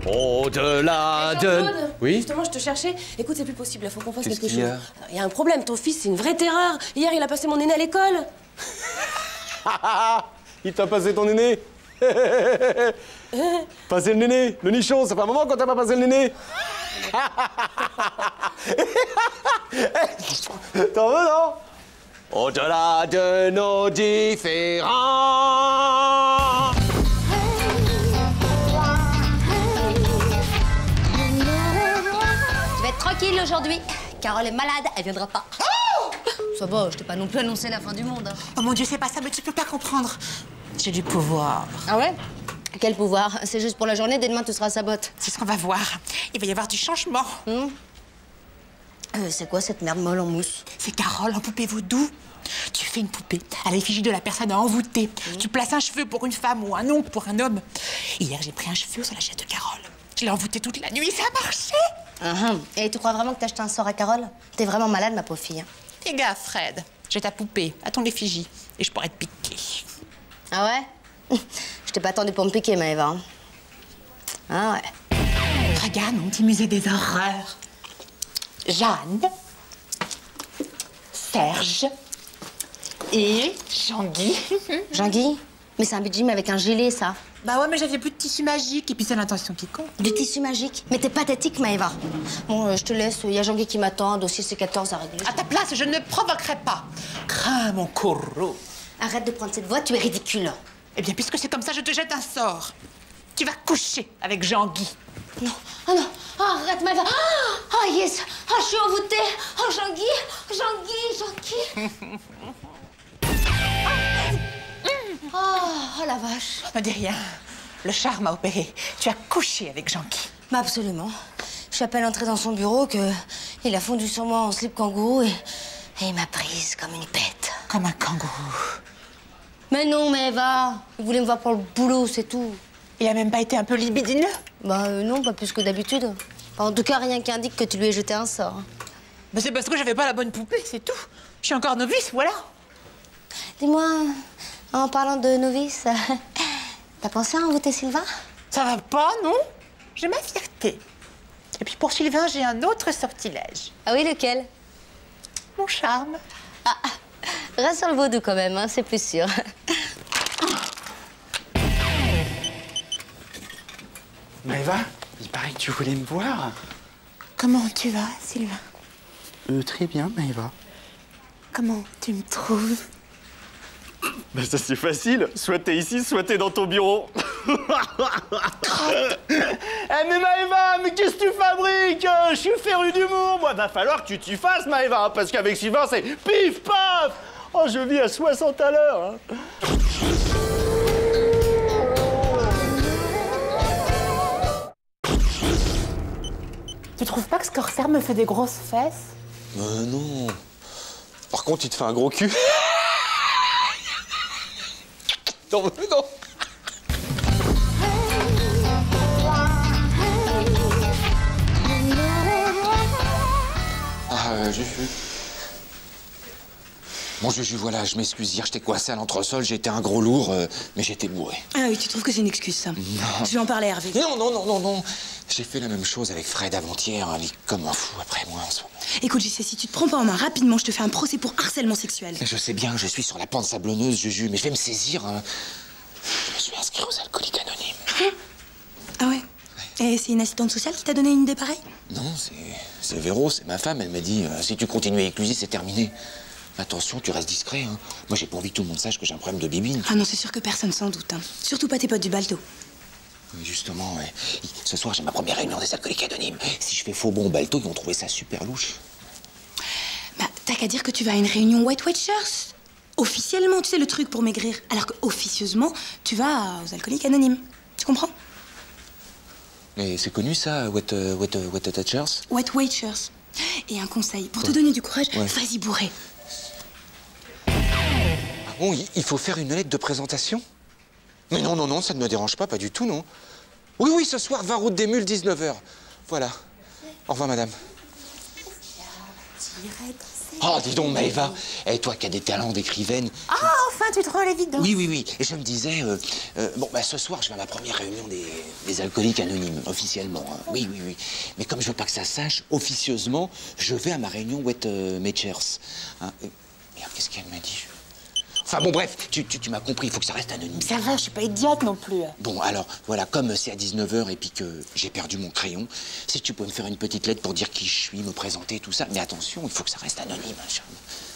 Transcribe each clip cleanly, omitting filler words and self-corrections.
Au-delà de... Jean-Claude, Oui. Justement, je te cherchais. Écoute, c'est plus possible, il faut qu'on fasse Qu'est-ce quelque qu'il y chose. a Il y a un problème, ton fils, c'est une vraie terreur. Hier, il a passé mon aîné à l'école. Il t'a passé ton néné. Passer le néné, le nichon, ça fait un moment qu'on t'a pas passé le néné. T'en veux, non? Au-delà de nos différends. Tu vas être tranquille aujourd'hui. Carole est malade, elle viendra pas. Oh, ça va, je t'ai pas non plus annoncé la fin du monde. Hein. Oh mon Dieu, c'est pas ça, mais tu peux pas comprendre. J'ai du pouvoir. Ah ouais? Quel pouvoir? C'est juste pour la journée, dès demain tu seras à sa botte. C'est ce qu'on va voir. Il va y avoir du changement. C'est quoi cette merde molle en mousse? C'est Carole en poupée vaudou. Tu fais une poupée à l'effigie de la personne à envoûter. Tu places un cheveu pour une femme ou un ongle pour un homme. Hier, j'ai pris un cheveu sur la chaise de Carole. Je l'ai envoûté toute la nuit, ça a marché. Et tu crois vraiment que t'as acheté un sort à Carole? T'es vraiment malade, ma pauvre fille. Fais gaffe, Fred. J'ai ta poupée à ton effigie et je pourrais te piquer. Ah ouais? Je t'ai pas attendu pour me piquer, Maëva. Ah ouais. Regarde mon petit musée des horreurs. Jeanne, Serge et Jean-Guy. Jean-Guy? Mais c'est un budget avec un gilet, ça. Bah ouais, mais j'avais plus de tissu magique et puis c'est l'intention qui compte. Du tissu magique? Mais t'es pathétique, Maëva. Bon, je te laisse. Il y a Jean-Guy qui m'attend. Dossier C14 à régler. À ta place, je ne provoquerai pas. Crains mon coraux. Arrête de prendre cette voix, tu es ridicule. Eh bien, puisque c'est comme ça, je te jette un sort. Tu vas coucher avec Jean-Guy. Non, oh non, oh, arrête, Maëva. Oh yes, oh, je suis envoûtée. Oh, Jean-Guy, Jean-Guy. Oh, la vache. Ne dis rien. Le charme a opéré. Tu as couché avec Jean-Guy. Bah absolument. Je suis à peine entrée dans son bureau que il a fondu sur moi en slip kangourou et il m'a prise comme une bête. Comme un kangourou. Mais non, Maëva. Il voulait me voir pour le boulot, c'est tout. Il a même pas été un peu libidineux? Bah non, pas plus que d'habitude. Enfin, en tout cas, rien qui indique que tu lui aies jeté un sort. Bah c'est parce que j'avais pas la bonne poupée, c'est tout. Je suis encore novice, voilà. Dis-moi, en parlant de novice, t'as pensé à envoûter Sylvain? Ça va pas, non? J'ai ma fierté. Et puis pour Sylvain, j'ai un autre sortilège. Ah oui, lequel? Mon charme. Reste sur le vaudou quand même, hein, c'est plus sûr. Maëva, il paraît que tu voulais me voir. Comment tu vas, Sylvain? Très bien, Maëva. Comment tu me trouves? Ben ça c'est facile, soit t'es ici, soit t'es dans ton bureau. Eh mais Maëva, mais qu'est-ce que tu fabriques? Je suis féru d'humour, moi. Va falloir que tu t'y fasses, Maëva, parce qu'avec Sylvain, c'est pif paf. Oh, je vis à 60 à l'heure. Hein. Tu trouves pas que ce corsaire me fait des grosses fesses? Non. Par contre, il te fait un gros cul. Non. Juju. Bon, Juju, voilà, je m'excuse. Hier, j'étais coincé à l'entresol, j'étais un gros lourd, mais j'étais bourré. Ah oui, tu trouves que c'est une excuse, ça? Non. Je vais en parler à Hervé. Non. J'ai fait la même chose avec Fred avant-hier. Il est comme un fou après moi en ce moment. Écoute, JC, si tu te prends pas en main rapidement, je te fais un procès pour harcèlement sexuel. Mais je sais bien que je suis sur la pente sablonneuse, Juju, mais je vais me saisir. Hein. Je me suis inscrit aux alcooliques anonymes. Ah ouais? Et c'est une assistante sociale qui t'a donné une idée pareille? Non, c'est Véro, c'est ma femme. Elle m'a dit, si tu continues avec lui, c'est terminé. Attention, tu restes discret. Hein. Moi, j'ai pas envie que tout le monde sache que j'ai un problème de bibine. Ah non, c'est sûr que personne s'en doute. Hein. Surtout pas tes potes du balto. Mais justement, ouais. Ce soir, j'ai ma première réunion des alcooliques anonymes. Si je fais faux bon balto, ils vont trouver ça super louche. Bah, t'as qu'à dire que tu vas à une réunion White Watchers. Officiellement, tu sais, le truc pour maigrir. Alors qu'officieusement, tu vas aux alcooliques anonymes. Tu comprends? Mais c'est connu, ça, What Touchers? White Watchers. Et un conseil, pour te donner du courage, Ouais. vas-y bourré. Ah bon, il faut faire une lettre de présentation? Mais non, ça ne me dérange pas du tout, non. Oui, ce soir, 20 route des Mules, 19h. Voilà. Au revoir, madame. Oh, dis donc, Maëva. Et toi qui as des talents d'écrivaine. Ah, enfin, tu te rends à l'évidence. Oui. Et je me disais, bon, bah, ce soir, je vais à ma première réunion des des alcooliques anonymes, officiellement. Hein. Oui, oui, oui. Mais comme je veux pas que ça sache, officieusement, je vais à ma réunion Wet Matchers. Hein. Merde, qu'est-ce qu'elle m'a dit? Enfin bon, bref, tu m'as compris, il faut que ça reste anonyme. Ça va, je suis pas idiote non plus. Bon, alors, voilà, comme c'est à 19h et puis que j'ai perdu mon crayon, si tu pouvais me faire une petite lettre pour dire qui je suis, me présenter, tout ça. Mais attention, il faut que ça reste anonyme, hein, Charles.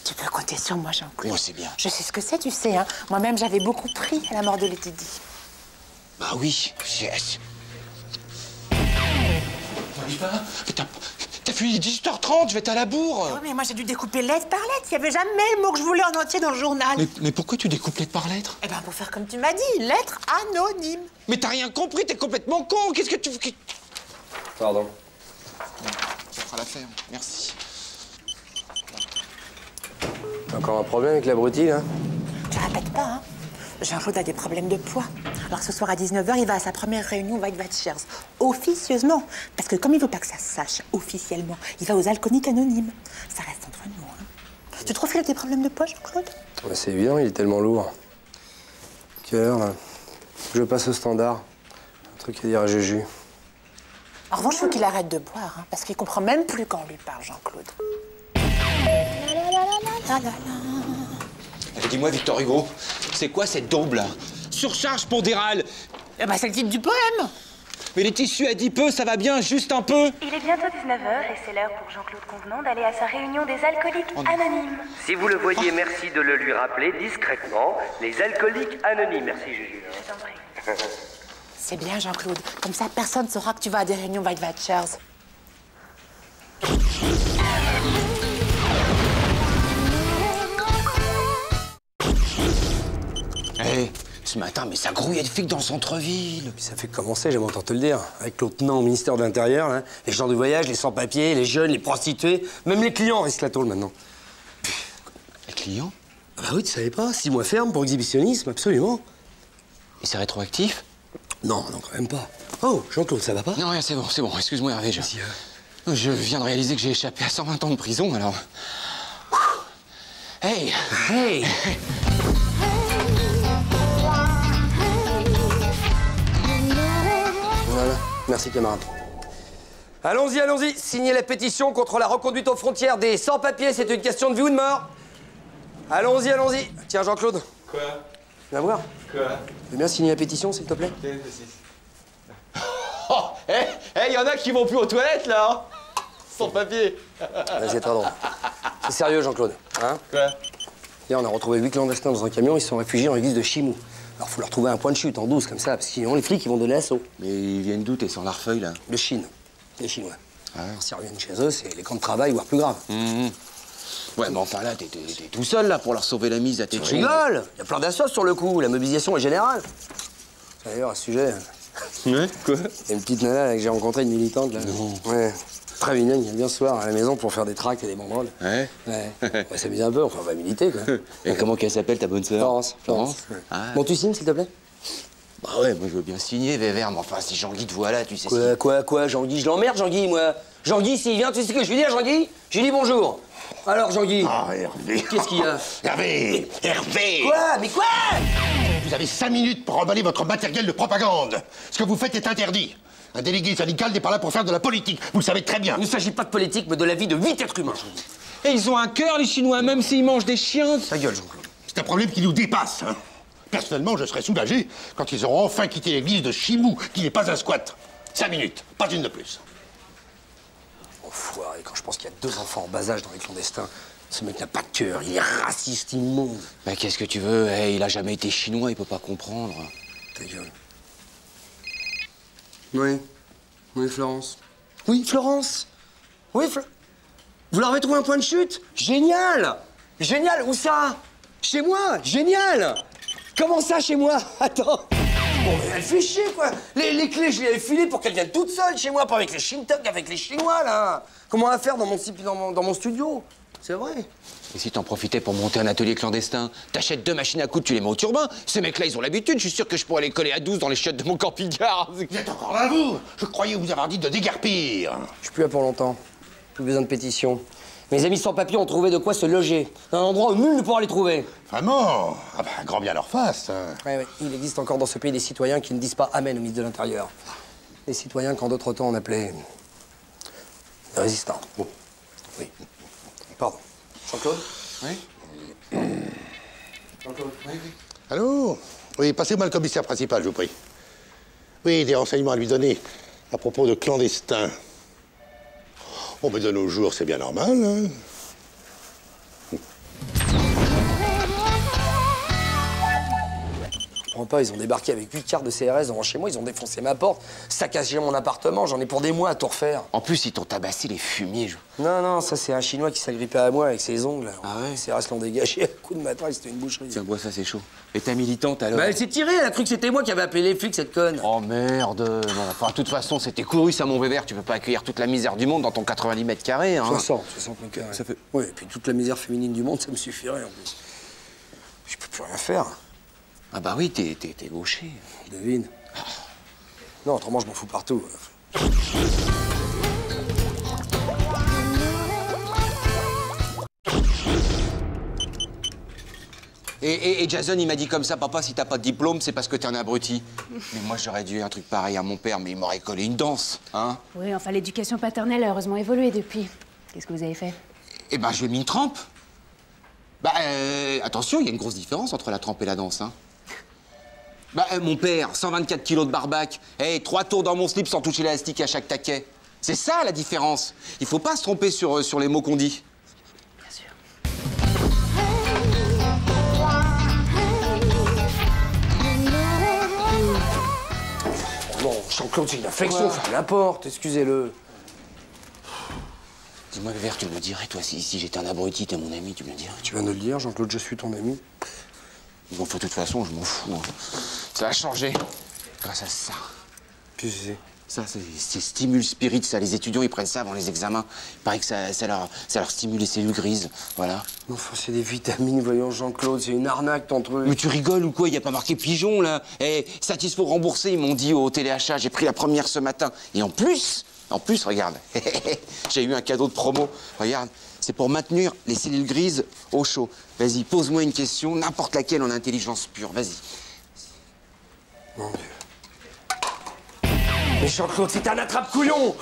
Tu peux compter sur moi, Jean-Claude. Moi, c'est bien. Je sais ce que c'est, tu sais, hein. Moi-même, j'avais beaucoup pris à la mort de Lady Di. Bah oui, T'arrives pas? T'as fini 18h30, je vais être à la bourre. Oui, mais moi, j'ai dû découper lettre par lettre. Il n'y avait jamais le mot que je voulais en entier dans le journal. Mais pourquoi tu découpes lettre par lettre? Eh ben, pour faire comme tu m'as dit, lettre anonyme. Mais t'as rien compris, t'es complètement con. Qu'est-ce que tu... Pardon. Ça fera l'affaire, merci. T'as encore un problème avec l'abruti, là? Tu répètes pas, hein. Jean-Claude a des problèmes de poids. Alors ce soir à 19h, il va à sa première réunion White Watchers. Officieusement. Parce que comme il veut pas que ça se sache officiellement, il va aux alcooliques anonymes. Ça reste entre nous, hein. Tu trouves qu'il a des problèmes de poids, Jean-Claude? Ouais, c'est évident, il est tellement lourd. Quelle heure, là? Je passe au standard. Un truc à dire à Juju. En revanche, il faut qu'il arrête de boire, hein, parce qu'il comprend même plus quand on lui parle, Jean-Claude. Dis-moi, Victor Hugo, c'est quoi cette daube, là? Surcharge pondérale. Eh ben, c'est le titre du poème. Mais les tissus adipeux, ça va bien, juste un peu. Il est bientôt 19h et c'est l'heure pour Jean-Claude Convenant d'aller à sa réunion des alcooliques anonymes. Si vous le voyez, merci de le lui rappeler discrètement. Les alcooliques anonymes. Merci, Juju. Je t'en prie. C'est bien, Jean-Claude. Comme ça, personne ne saura que tu vas à des réunions White Watchers. Hé, ce matin, mais ça grouillait de flics dans le centre-ville. Ça fait commencer, j'aime entendre te le dire. Avec l'autre tenant au ministère de l'Intérieur, là, les gens de voyage, les sans-papiers, les jeunes, les prostituées, même les clients risquent la tôle maintenant. Les clients? Ah bah oui, tu savais pas, 6 mois ferme pour exhibitionnisme, absolument. Et c'est rétroactif? Non, non, quand même pas. Oh, Jean-Claude, ça va pas? Non, rien, c'est bon, c'est bon. Excuse-moi, Hervé. Je viens de réaliser que j'ai échappé à 120 ans de prison, alors... Hey! Hey! Voilà, merci camarade. Allons-y, allons-y, signez la pétition contre la reconduite aux frontières des sans-papiers, c'est une question de vie ou de mort. Allons-y, allons-y. Tiens, Jean-Claude. Quoi? Viens voir. Quoi? Tu veux bien signer la pétition, s'il te plaît? Oh! Il y en a qui vont plus aux toilettes, là! Sans papier! C'est très drôle. C'est sérieux, Jean-Claude. Hein? Quoi? Hier, on a retrouvé 8 clandestins dans un camion, ils se sont réfugiés en église de Chimou. Alors, faut leur trouver un point de chute en douce, comme ça, parce que sinon, les flics, ils vont donner l'assaut. Mais ils viennent d'où, tes sans larfeuilles, là? De Chine. Les Chinois. Alors, s'ils reviennent chez eux, c'est les camps de travail, voire plus grave. Ouais, mais enfin, là, t'es tout seul, là, pour leur sauver la mise à tes Tu rigoles! Il y a plein d'assos sur le coup, la mobilisation est générale. D'ailleurs, à ce sujet... Ouais, quoi? Il y a une petite nana là, que j'ai rencontrée, une militante, là. Non. Ouais. Très mignonne, elle vient ce soir à la maison pour faire des tracts et des banderoles. Ouais? Ouais. On va s'amuser un peu, enfin, on va militer, quoi. Et comment qu'elle s'appelle, ta bonne sœur? Florence. Florence. Ouais. Ah. Bon, tu signes, s'il te plaît? Bah ouais, moi, je veux bien signer, Vévert, mais enfin, si Jean-Guy te voit là, tu sais... Quoi, Jean-Guy? Je l'emmerde, Jean-Guy, moi. Jean-Guy, s'il vient, tu sais ce que je lui dis à Jean-Guy? Je lui dis bonjour. Alors, Jean-Guy? Ah, Hervé. Qu'est-ce qu'il y a? Hervé! Hervé! Quoi? Mais quoi? Vous avez 5 minutes pour emballer votre matériel de propagande. Ce que vous faites est interdit. Un délégué syndical n'est pas là pour faire de la politique. Vous le savez très bien. Il ne s'agit pas de politique, mais de la vie de 8 êtres humains. Et ils ont un cœur, les Chinois, même s'ils mangent des chiens. Ta gueule, Jean-Claude. C'est un problème qui nous dépasse. Hein. Personnellement, je serais soulagé quand ils auront enfin quitté l'église de Chimou, qui n'est pas un squat. 5 minutes, pas une de plus. Enfoiré, quand je pense qu'il y a 2 enfants en bas âge dans les clandestins, ce mec n'a pas de cœur, il est raciste, immonde. Bah qu'est-ce que tu veux? Hey, il a jamais été chinois, il peut pas comprendre. Ta gueule. Oui. Oui, Florence. Oui, Florence. Oui, Vous leur avez trouvé un point de chute? Génial! Génial, où ça? Chez moi? Génial! Comment ça, chez moi? Attends. Bon, mais elle fait chier, quoi. Les clés, je lui avais filées pour qu'elle vienne toute seule chez moi, pas avec les Shintok, avec les Chinois, là. Comment on va faire dans mon studio? C'est vrai. Et si t'en profitais pour monter un atelier clandestin? T'achètes 2 machines à coudre, tu les mets au turbin. Ces mecs-là, ils ont l'habitude. Je suis sûr que je pourrais les coller à 12 dans les chiottes de mon camping-car. Vous êtes encore là, vous? Je croyais vous avoir dit de déguerpir. Je suis plus là pour longtemps. Plus besoin de pétition. Mes amis sans papier ont trouvé de quoi se loger. Un endroit où nul ne pourra les trouver. Vraiment? Ah bah, grand bien leur face. Hein. Ouais, il existe encore dans ce pays des citoyens qui ne disent pas amen au ministre de l'Intérieur. Les citoyens qu'en d'autres temps on appelait les résistants. Bon. Oui. Pardon. Jean-Claude? Oui. Jean-Claude? Oui, oui. Allô? Oui, passez-moi le commissaire principal, je vous prie. Oui, des renseignements à lui donner à propos de clandestins. Oh, mais de nos jours, c'est bien normal, hein? Je comprends pas, ils ont débarqué avec 8 cartes de CRS devant chez moi, ils ont défoncé ma porte, saccagé mon appartement, j'en ai pour des mois à tout refaire. En plus, ils t'ont tabassé les fumiers. Non, non, ça c'est un Chinois qui s'agrippait à moi avec ses ongles. Ah ouais? Les CRS l'ont dégagé à coup de matraque, c'était une boucherie. Tiens, bois ça, c'est chaud. Et ta militante, alors? Bah elle s'est tirée, elle a cru que c'était moi qui avais appelé les flics, cette conne. Oh merde. Bon, enfin, de toute façon, c'était couru, ça, mon bébert. Tu peux pas accueillir toute la misère du monde dans ton 90 mètres carrés, hein. 60 mètres carrés. Ça fait... Oui, et puis toute la misère féminine du monde, ça me suffirait en plus. Je peux plus rien faire. Ah bah oui, t'es gaucher. Devine. Non, autrement, je m'en fous partout. Et Jason, il m'a dit comme ça, papa, si t'as pas de diplôme, c'est parce que t'es un abruti. Mais moi, j'aurais dû un truc pareil à mon père, mais il m'aurait collé une danse, hein. Oui, enfin, l'éducation paternelle a heureusement évolué depuis. Qu'est-ce que vous avez fait? Eh ben, je lui ai mis une trempe. Bah, attention, il y a une grosse différence entre la trempe et la danse, hein. Bah, mon père, 124 kilos de barbac. Hey, 3 tours dans mon slip sans toucher l'élastique à chaque taquet. C'est ça, la différence. Il faut pas se tromper sur les mots qu'on dit. Bien sûr. Oh non, Jean-Claude, c'est une affection, ferme la porte, excusez-le. Dis-moi, Vert, tu me le dirais, toi, si j'étais un abruti, t'es mon ami, tu me le dirais? Tu viens de le dire, Jean-Claude, je suis ton ami. Bon, de toute façon, je m'en fous, hein. Ça a changé grâce à ça. Qu'est-ce que c'est? Ça, c'est stimule spirit, ça. Les étudiants, ils prennent ça avant les examens. Il paraît que ça leur stimule les cellules grises, voilà. Enfin, c'est des vitamines, voyons, Jean-Claude, c'est une arnaque, ton truc. Mais tu rigoles ou quoi? Il n'y a pas marqué pigeon, là. Eh, satisfait remboursé, ils m'ont dit au téléachat. J'ai pris la première ce matin. Et en plus, regarde, j'ai eu un cadeau de promo. Regarde, c'est pour maintenir les cellules grises au chaud. Vas-y, pose-moi une question, n'importe laquelle en intelligence pure. Vas-y. Mon Dieu. Mais Jean-Claude, c'est un attrape-couillon!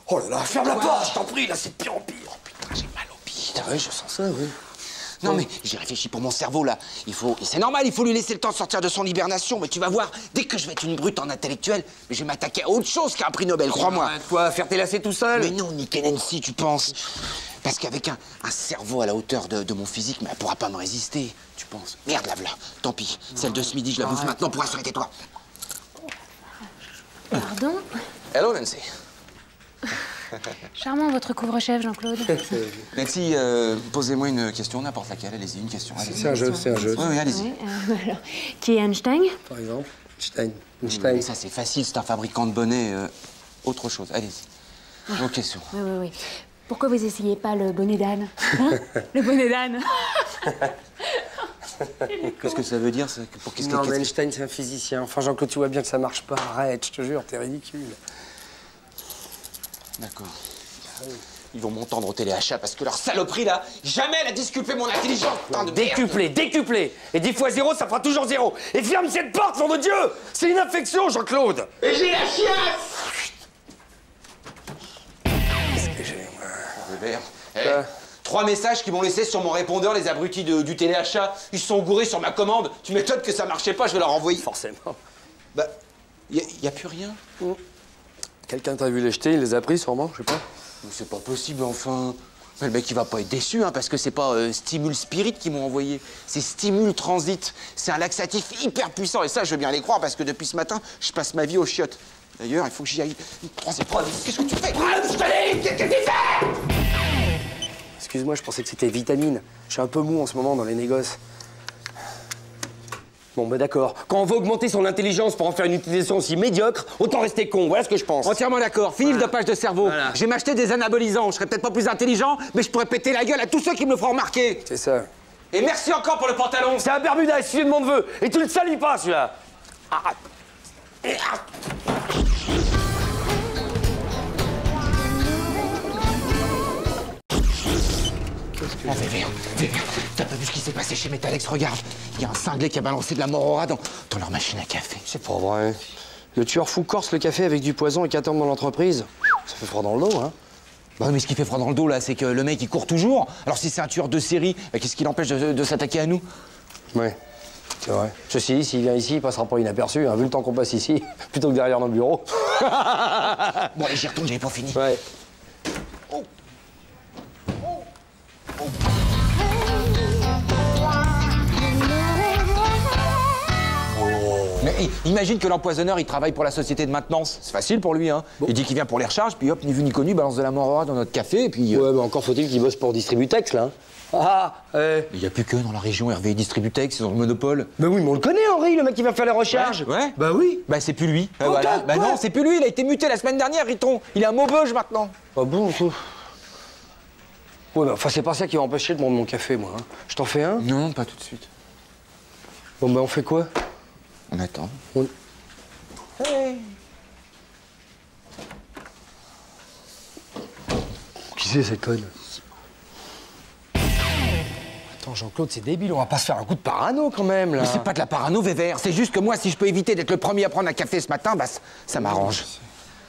Oh là là, ferme la porte, je t'en prie, là, c'est de pire en pire. Oh putain, j'ai mal au bide. Ah ouais, je sens ça, oui. Non, mais j'ai réfléchi pour mon cerveau, là. C'est normal, il faut lui laisser le temps de sortir de son hibernation. Mais tu vas voir, dès que je vais être une brute en intellectuel, je vais m'attaquer à autre chose qu'à un prix Nobel, crois-moi. Quoi, faire tes lacets tout seul? Mais non, Nick et Nancy, tu penses? Parce qu'avec un cerveau à la hauteur de mon physique, mais elle pourra pas me résister, tu penses? Merde, lave-la. Tant pis. Celle de ce midi, je la bouffe maintenant pour assurer tais-toi. Pardon? Hello, Nancy. Charmant, votre couvre-chef, Jean-Claude. Nancy, posez-moi une question, n'importe laquelle. Allez-y, une question. C'est un jeu, c'est un jeu. Oui, allez-y. Oui, alors, qui est Einstein? Par exemple, Einstein. Mais ça, c'est facile, c'est un fabricant de bonnets. Autre chose, allez-y. Vos questions. Oui, oui, oui. Pourquoi vous essayez pas le bonnet d'âne? Hein? Le bonnet d'âne. Qu'est-ce que ça veut dire, ça? Non, mais Einstein, c'est un physicien. Enfin, Jean-Claude, tu vois bien que ça marche pas. Arrête, je te jure, t'es ridicule. D'accord. Ils vont m'entendre au téléachat parce que leur saloperie, là, jamais elle a disculpé mon intelligence, putain de merde. Décuplé. Et 10 fois 0, ça fera toujours 0. Et ferme cette porte, nom de Dieu! C'est une infection, Jean-Claude! Et j'ai la chiasse! Qu'est-ce que j'ai, moi? 3 messages qu'ils m'ont laissés sur mon répondeur, les abrutis du téléachat. Ils se sont gourés sur ma commande. Tu m'étonnes que ça marchait pas, je vais leur envoyer. Forcément. Bah, y a plus rien. Quelqu'un t'a vu les jeter, il les a pris sûrement, je sais pas. Mais c'est pas possible, enfin. Mais le mec, il va pas être déçu, hein, parce que c'est pas Stimule Spirit qu'ils m'ont envoyé. C'est Stimule Transit. C'est un laxatif hyper puissant. Et ça, je veux bien les croire, parce que depuis ce matin, je passe ma vie aux chiottes. D'ailleurs, il faut que j'y aille. Qu'est-ce que tu fais? Je te dis, qu'est-ce que tu fais? Excuse-moi, je pensais que c'était vitamine. Je suis un peu mou en ce moment dans les négoces. Bon, bah d'accord. Quand on veut augmenter son intelligence pour en faire une utilisation aussi médiocre, autant rester con. Voilà ce que je pense. Entièrement d'accord. Fini le dopage de cerveau. Voilà. Je vais m'acheter des anabolisants. Je serais peut-être pas plus intelligent, mais je pourrais péter la gueule à tous ceux qui me le feront remarquer. C'est ça. Et merci encore pour le pantalon. C'est un Bermuda, suivi de mon neveu. Et tu le salis pas, celui-là. T'as pas vu ce qui s'est passé chez Metalex? Regarde, il y a un cinglé qui a balancé de la morora dans leur machine à café. C'est pas vrai. Le tueur fou corse le café avec du poison et qu'attend dans l'entreprise. Ça fait froid dans le dos, hein. Bah mais ce qui fait froid dans le dos, là, c'est que le mec, il court toujours. Alors si c'est un tueur de série, bah, qu'est-ce qui l'empêche de s'attaquer à nous? Ouais, c'est vrai. Ceci dit, s'il vient ici, il passera pas inaperçu, hein, vu le temps qu'on passe ici, plutôt que derrière nos bureaux. Bon, allez, j'y retourne, j'avais pas fini. Ouais. Mais imagine que l'empoisonneur, il travaille pour la société de maintenance. C'est facile pour lui, hein. Bon. Il dit qu'il vient pour les recharges, puis hop, ni vu ni connu, balance de la morora dans notre café, et puis... Ouais, mais encore faut-il qu'il bosse pour Distributex, là. Il y a plus que dans la région Hervé Distributex, ils ont le monopole. Bah oui, mais on le connaît, Henri, le mec qui va faire les recharges. Ouais. Bah oui. Bah c'est plus lui. Voilà. Bah non, c'est plus lui, il a été muté la semaine dernière, Riton. Il est un mauveuge maintenant. Ah bon, ça... Ouais, mais enfin, c'est pas ça qui va empêcher de prendre mon café, moi. Hein. Je t'en fais un? Non, pas tout de suite. Bon, bah on fait quoi? On attend. Hey. Qui c'est cette conne? Attends, Jean-Claude, c'est débile, on va pas se faire un coup de parano quand même, là. Mais c'est pas de la parano, Vévert. C'est juste que moi, si je peux éviter d'être le premier à prendre un café ce matin, bah ça m'arrange.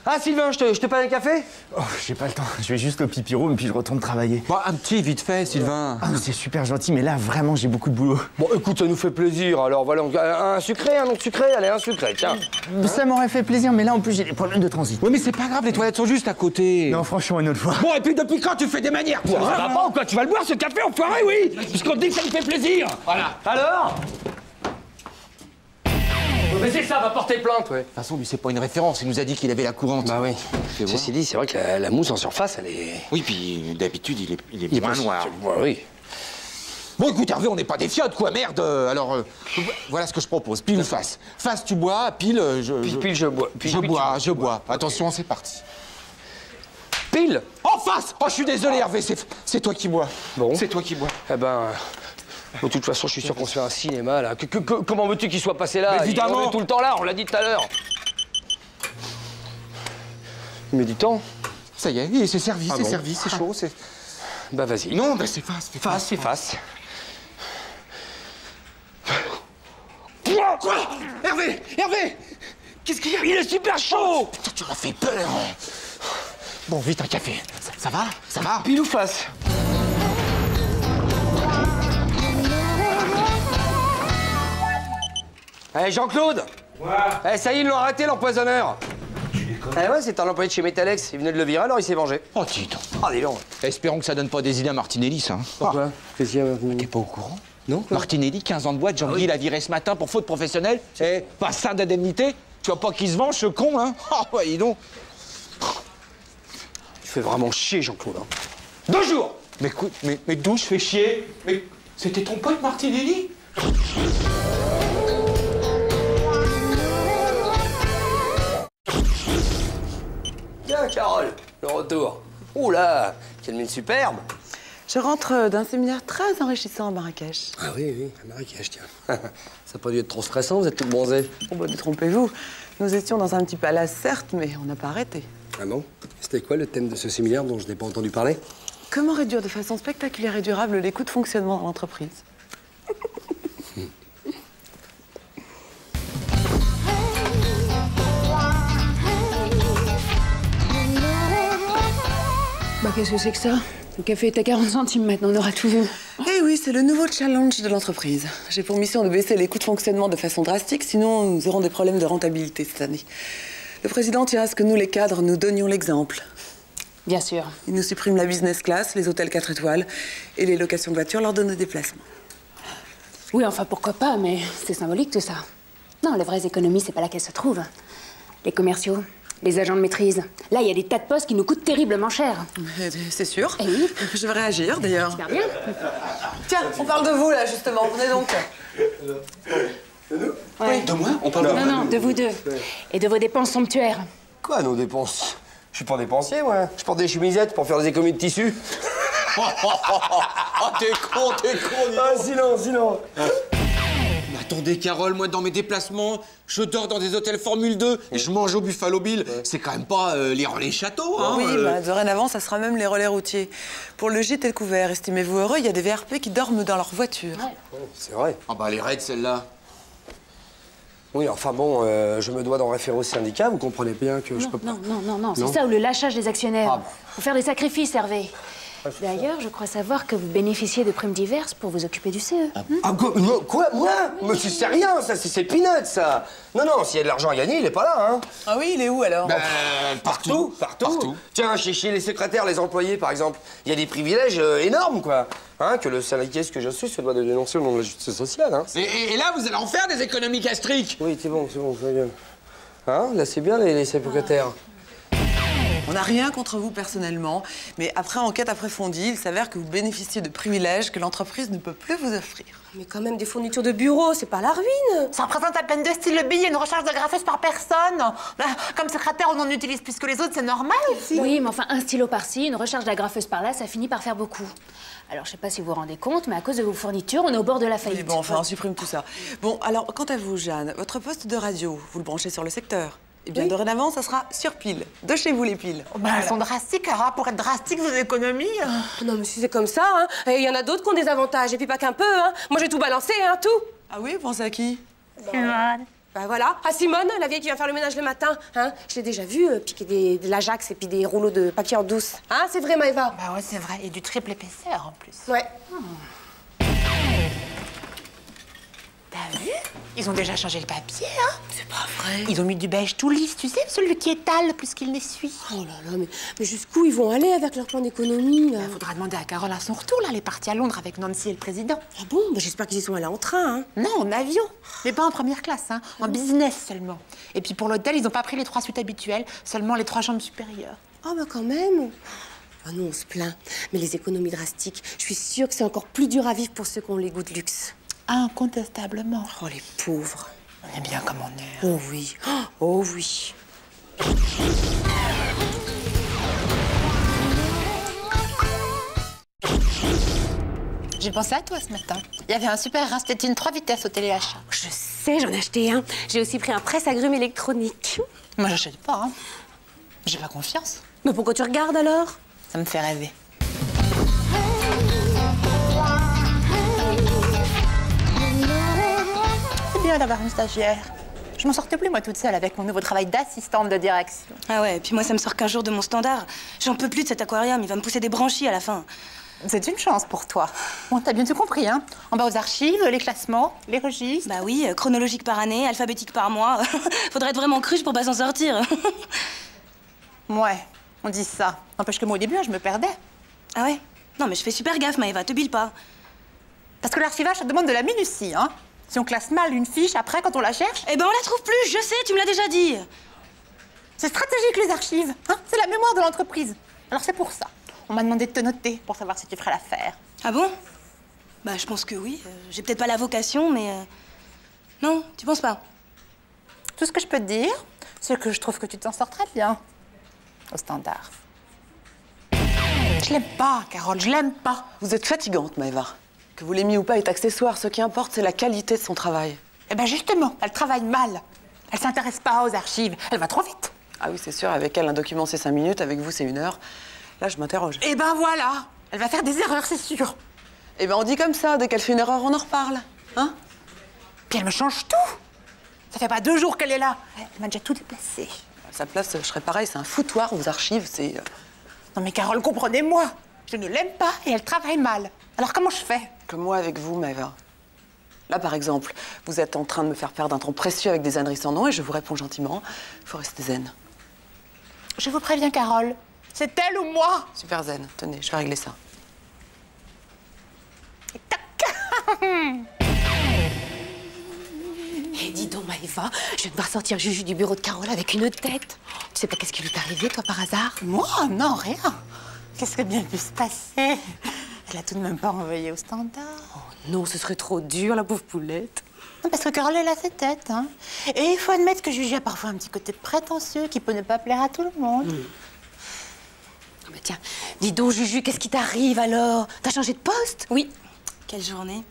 Ah, Sylvain, je te paye un café? Oh, j'ai pas le temps. Je vais juste au pipi room puis je retourne travailler. Bon, un petit vite fait, Sylvain. Ah, c'est super gentil, mais là, vraiment, j'ai beaucoup de boulot. Bon, écoute, ça nous fait plaisir. Alors, voilà, un sucré, un non sucré. Allez, un sucré, tiens. Ça m'aurait fait plaisir, mais là, en plus, j'ai des problèmes de transit. Oui, mais c'est pas grave, les toilettes sont juste à côté. Non, franchement, une autre fois. Bon, et puis depuis quand tu fais des manières, toi? Ça va pas ou quoi? Tu vas le boire, ce café, enfoiré, oui? Puisqu'on te dit que ça lui fait plaisir. Voilà. Alors? Mais c'est ça, va porter plainte, ouais. De toute façon, lui, c'est pas une référence. Il nous a dit qu'il avait la courante. Bah oui. Ceci dit, c'est vrai que la mousse en surface, elle est... Oui, puis d'habitude, il est moins noir. Ouais, oui. Bon, écoute, Hervé, on n'est pas des fiottes, quoi, merde. Alors, voilà ce que je propose. Pile ou face. Face, tu bois. Pile, Pile, je bois. Je bois. Attention, c'est parti. Pile? En face! Oh, je suis désolé, Hervé, c'est toi qui bois. Bon. C'est toi qui bois. Eh ben... De toute façon, je suis sûr qu'on se fait un cinéma, là. Comment veux-tu qu'il soit passé là? Mais évidemment! Il est tout le temps là, on l'a dit tout à l'heure. Il met du temps. Ça y est, c'est servi, c'est bon. servi, c'est chaud, c'est... Bah vas-y. Non, bah c'est face, c'est face. Quoi? Hervé! Qu'est-ce qu'il y a? Il est super chaud! Putain, tu m'as fait peur! Bon, vite, un café. Ça va? Ça va? Pile ou face? Eh, Jean-Claude! Ouais. Eh, ça y est, ils l'ont arrêté, l'empoisonneur! Eh ouais, c'est un employé de chez Metalex. Il venait de le virer, alors il s'est vengé. Oh, titre. Ah, dis donc. Espérons que ça donne pas des idées à Martinelli, ça. Pourquoi? Qu'est-ce qu'il y a? T'es pas au courant? Non, quoi? Martinelli, 15 ans de boîte, Jean-Guy l'a viré ce matin pour faute professionnelle. Eh, pas ça d'indemnité. Tu vois pas qu'il se venge, ce con, hein? Oh, ouais, dis donc. Tu fais vraiment chier, Jean-Claude. Hein. 2 jours! Mais écoute, mais d'où je fais chier? Mais c'était ton pote, Martinelli? Tiens, Carole, le retour. Ouh là, quelle mine superbe! Je rentre d'un séminaire très enrichissant à Marrakech. Ah oui, à Marrakech, tiens. Ça n'a pas dû être trop stressant, vous êtes toutes bronzées. Oh bah, détrompez-vous. Nous étions dans un petit palace, certes, mais on n'a pas arrêté. Ah bon? C'était quoi le thème de ce séminaire dont je n'ai pas entendu parler? Comment réduire de façon spectaculaire et durable les coûts de fonctionnement dans l'entreprise? Bah qu'est-ce que c'est que ça? Le café est à 40 centimes maintenant, on aura tout vu. Eh oui, c'est le nouveau challenge de l'entreprise. J'ai pour mission de baisser les coûts de fonctionnement de façon drastique, sinon nous aurons des problèmes de rentabilité cette année. Le président tient à ce que nous, les cadres, nous donnions l'exemple. Bien sûr. Il nous supprime la business class, les hôtels 4 étoiles et les locations de voitures lors de nos déplacements. Oui, enfin pourquoi pas, mais c'est symbolique tout ça. Non, les vraies économies, c'est pas là qu'elles se trouvent. Les commerciaux, les agents de maîtrise. Là, il y a des tas de postes qui nous coûtent terriblement cher. C'est sûr. Eh oui. Je vais réagir, d'ailleurs. Super bien. Tiens, on parle de vous, là, justement. Venez donc. Ouais. De moi? On parle de moi? Non, de vous deux. Et de vos dépenses somptuaires. Quoi, nos dépenses? Je suis pas dépensier, moi. Je porte des chemisettes pour faire des économies de tissu. Oh, t'es con, Ah, sinon. Mais attendez, Carole, moi, dans mes déplacements, je dors dans des hôtels Formule 2 et je mange au Buffalo Bill. C'est quand même pas les relais châteaux, hein? Oui, bah, dorénavant, ça sera même les relais routiers. Pour le gîte et le couvert, estimez-vous heureux, il y a des VRP qui dorment dans leur voiture. C'est vrai. Ah bah, elle est raide, celle-là. Oui, enfin bon, je me dois d'en référer au syndicat, vous comprenez bien que je peux pas... Non, c'est ça ou le lâchage des actionnaires. Faut faire des sacrifices, Hervé. D'ailleurs, je crois savoir que vous bénéficiez de primes diverses pour vous occuper du CE. Ah, quoi? Moi? Mais c'est rien, ça, c'est peanuts, ça. Non, s'il y a de l'argent à gagner, il est pas là, hein. Ah oui, il est où, alors? Partout. Tiens, chez les secrétaires, les employés, par exemple, il y a des privilèges énormes, quoi. Hein, que le syndicaliste que je suis se doit de dénoncer au nom de la justice sociale, hein. Et là, vous allez en faire des économies gastriques. Oui, c'est bon, ça vient. Hein, là, c'est bien, les secrétaires. On n'a rien contre vous personnellement, mais après enquête approfondie, il s'avère que vous bénéficiez de privilèges que l'entreprise ne peut plus vous offrir. Mais quand même, des fournitures de bureau, c'est pas la ruine. Ça représente à peine 2 styles de billets, une recharge de grapheuse par personne. Comme secrétaire, on en utilise plus que les autres, c'est normal aussi. Oui, mais enfin, un stylo par-ci, une recharge d'agrafeuse par-là, ça finit par faire beaucoup. Alors, je sais pas si vous vous rendez compte, mais à cause de vos fournitures, on est au bord de la faillite. Oui, bon, enfin, on supprime tout ça. Bon, alors, quant à vous, Jeanne, votre poste de radio, vous le branchez sur le secteur? Eh bien, dorénavant, ça sera sur pile. De chez vous, les piles. Elles sont drastiques, hein. Pour être drastiques, vos économies. Non, mais si c'est comme ça, hein. Et il y en a d'autres qui ont des avantages, et puis pas qu'un peu, hein. Moi, j'ai tout balancé, hein, tout. Ah oui, vous pensez à qui? Simone. Bah voilà, à Simone, la vieille qui vient faire le ménage le matin, hein. Je l'ai déjà vue piquer de l'Ajax et puis des rouleaux de papier en douce. Hein, c'est vrai, Maëva? Bah ouais, c'est vrai. Et du triple épaisseur, en plus. Ouais. T'as vu? Ils ont déjà changé le papier, hein? C'est pas vrai. Ils ont mis du beige tout lisse, tu sais, celui qui étale plus qu'il n'essuie. Oh là là, mais jusqu'où ils vont aller avec leur plan d'économie, là? Faudra demander à Carole à son retour, là. Elle est partie à Londres avec Nancy et le président. Ah bon? Bah, j'espère qu'ils y sont allés en train, hein. Non, en avion. Mais pas en première classe, hein. En business seulement. Et puis pour l'hôtel, ils n'ont pas pris les 3 suites habituelles, seulement les 3 chambres supérieures. Ah bah quand même. Ah non, on se plaint. Mais les économies drastiques, je suis sûre que c'est encore plus dur à vivre pour ceux qui ont les goûts de luxe. Incontestablement. Oh, les pauvres. On est bien comme on est. Oh oui. Oh oui. J'ai pensé à toi ce matin. Il y avait un super Rastétine 3 vitesses au téléachat. Je sais, j'en ai acheté un. J'ai aussi pris un presse-agrumes électronique. Moi, j'achète pas, hein. J'ai pas confiance. Mais pourquoi tu regardes alors? Ça me fait rêver. C'est bien d'avoir une stagiaire. Je m'en sortais plus, moi, toute seule, avec mon nouveau travail d'assistante de direction. Ah ouais, et puis moi, ça me sort 15 jours de mon standard. J'en peux plus de cet aquarium, il va me pousser des branchies à la fin. C'est une chance pour toi. Bon, t'as bien tout compris, hein. En bas aux archives, les classements, les registres. Bah oui, chronologique par année, alphabétique par mois. Faudrait être vraiment cruche pour pas s'en sortir. Ouais, on dit ça. N'empêche que moi, au début, je me perdais. Ah ouais? Non, mais je fais super gaffe, Maëva, te bile pas. Parce que l'archivage, ça demande de la minutie, hein. Si on classe mal une fiche, après, quand on la cherche... Eh ben, on la trouve plus, je sais, tu me l'as déjà dit. C'est stratégique, les archives, hein. C'est la mémoire de l'entreprise. Alors c'est pour ça. On m'a demandé de te noter pour savoir si tu ferais l'affaire. Ah bon? Bah, je pense que oui. J'ai peut-être pas la vocation, mais... Non, tu penses pas? Tout ce que je peux te dire, c'est que je trouve que tu t'en sors très bien. Au standard. Je l'aime pas, Carole, je l'aime pas. Vous êtes fatigante, Maëva. Que vous l'aimiez ou pas est accessoire. Ce qui importe, c'est la qualité de son travail. Eh ben justement, elle travaille mal. Elle s'intéresse pas aux archives. Elle va trop vite. Ah oui, c'est sûr, avec elle, un document, c'est 5 minutes. Avec vous, c'est 1 heure. Là, je m'interroge. Eh ben voilà. Elle va faire des erreurs, c'est sûr. Eh ben, on dit comme ça. Dès qu'elle fait une erreur, on en reparle. Hein? Puis elle me change tout. Ça fait pas 2 jours qu'elle est là. Elle m'a déjà tout déplacé. À sa place, je serais pareil. C'est un foutoir, vos archives, c'est... Non mais Carole, comprenez-moi. Je ne l'aime pas et elle travaille mal. Alors comment je fais? Comme moi avec vous, Maëva. Là, par exemple, vous êtes en train de me faire perdre un temps précieux avec des âneries sans nom et je vous réponds gentiment. Il faut rester zen. Je vous préviens, Carole. C'est elle ou moi? Super zen. Tenez, je vais régler ça. Eh, dis donc, Maëva, je viens de voir sortir Juju du bureau de Carole avec une tête. Tu sais pas qu'est-ce qui lui est arrivé, toi, par hasard? Moi? Non, rien. Qu'est-ce qui a bien pu se passer? Elle a tout de même pas envoyé au standard. Oh non, ce serait trop dur, la pauvre poulette. Non, parce que Carole, elle a ses têtes, hein. Et il faut admettre que Juju a parfois un petit côté prétentieux qui peut ne pas plaire à tout le monde. Ah bah tiens, dis donc, Juju, qu'est-ce qui t'arrive alors? T'as changé de poste? Oui. Quelle journée.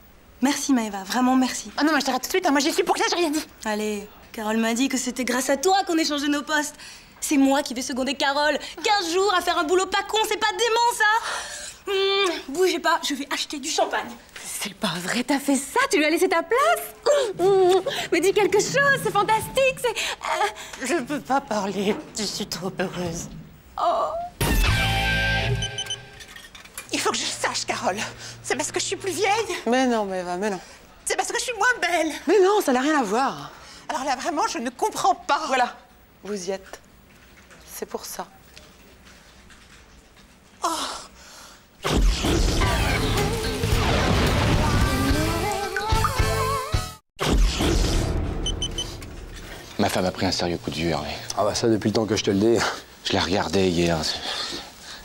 Merci, Maëva, vraiment merci. Ah non, mais je t'arrête tout de suite, hein. Moi j'y suis pour rien, j'ai rien dit. Allez, Carole m'a dit que c'était grâce à toi qu'on échangeait nos postes. C'est moi qui vais seconder Carole. 15 jours à faire un boulot pas con, c'est pas dément, ça. Bougez pas, je vais acheter du champagne. C'est pas vrai, t'as fait ça? Tu lui as laissé ta place? Mais dis quelque chose, c'est fantastique, c'est... Je peux pas parler, je suis trop heureuse. Oh. Il faut que je sache, Carole. C'est parce que je suis plus vieille? Mais non, mais Eva, mais non. C'est parce que je suis moins belle? Mais non, ça n'a rien à voir. Alors là, vraiment, je ne comprends pas. Voilà, vous y êtes. C'est pour ça. Oh. Ma femme a pris un sérieux coup de vieux, Hervé. Ah bah ça, depuis le temps que je te le dis. Je la regardais hier.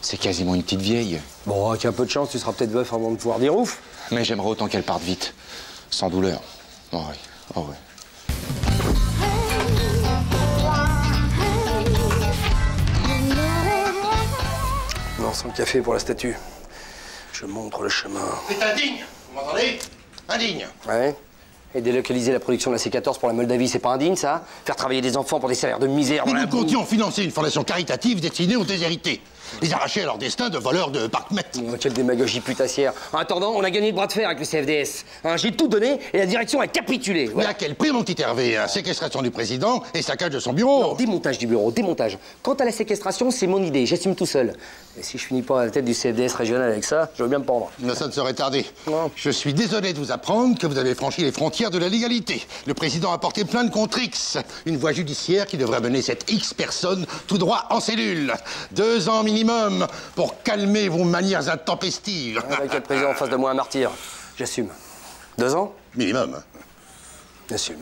C'est quasiment une petite vieille. Bon, avec un peu de chance, tu seras peut-être veuf avant de pouvoir dire ouf. Mais j'aimerais autant qu'elle parte vite. Sans douleur. Oh oui, oh oui. Non, sans le café pour la statue. Je montre le chemin. C'est indigne, vous m'entendez? Indigne. Ouais. Et délocaliser la production de la C14 pour la Moldavie, c'est pas indigne, ça? Faire travailler des enfants pour des salaires de misère. Mais nous comptions financer une fondation caritative destinée aux déshérités. Les arracher à leur destin de voleurs de parc-mètres. Oh, quelle démagogie putassière. En attendant, on a gagné le bras de fer avec le CFDS. Hein, j'ai tout donné et la direction a capitulé. Mais à quel prix, mon petit Hervé? Séquestration du président et saccage de son bureau. Non, démontage du bureau, démontage. Quant à la séquestration, c'est mon idée, j'assume tout seul. Mais si je finis pas à la tête du CFDS régional avec ça, je veux bien me pendre. Mais ça ne saurait tarder. Non. Je suis désolé de vous apprendre que vous avez franchi les frontières de la légalité. Le président a porté plainte contre X, une voie judiciaire qui devrait mener cette X personne tout droit en cellule. 2 ans minimum pour calmer vos manières intempestives. Avec le président en face de moi, un martyr. J'assume. 2 ans? Minimum. J'assume.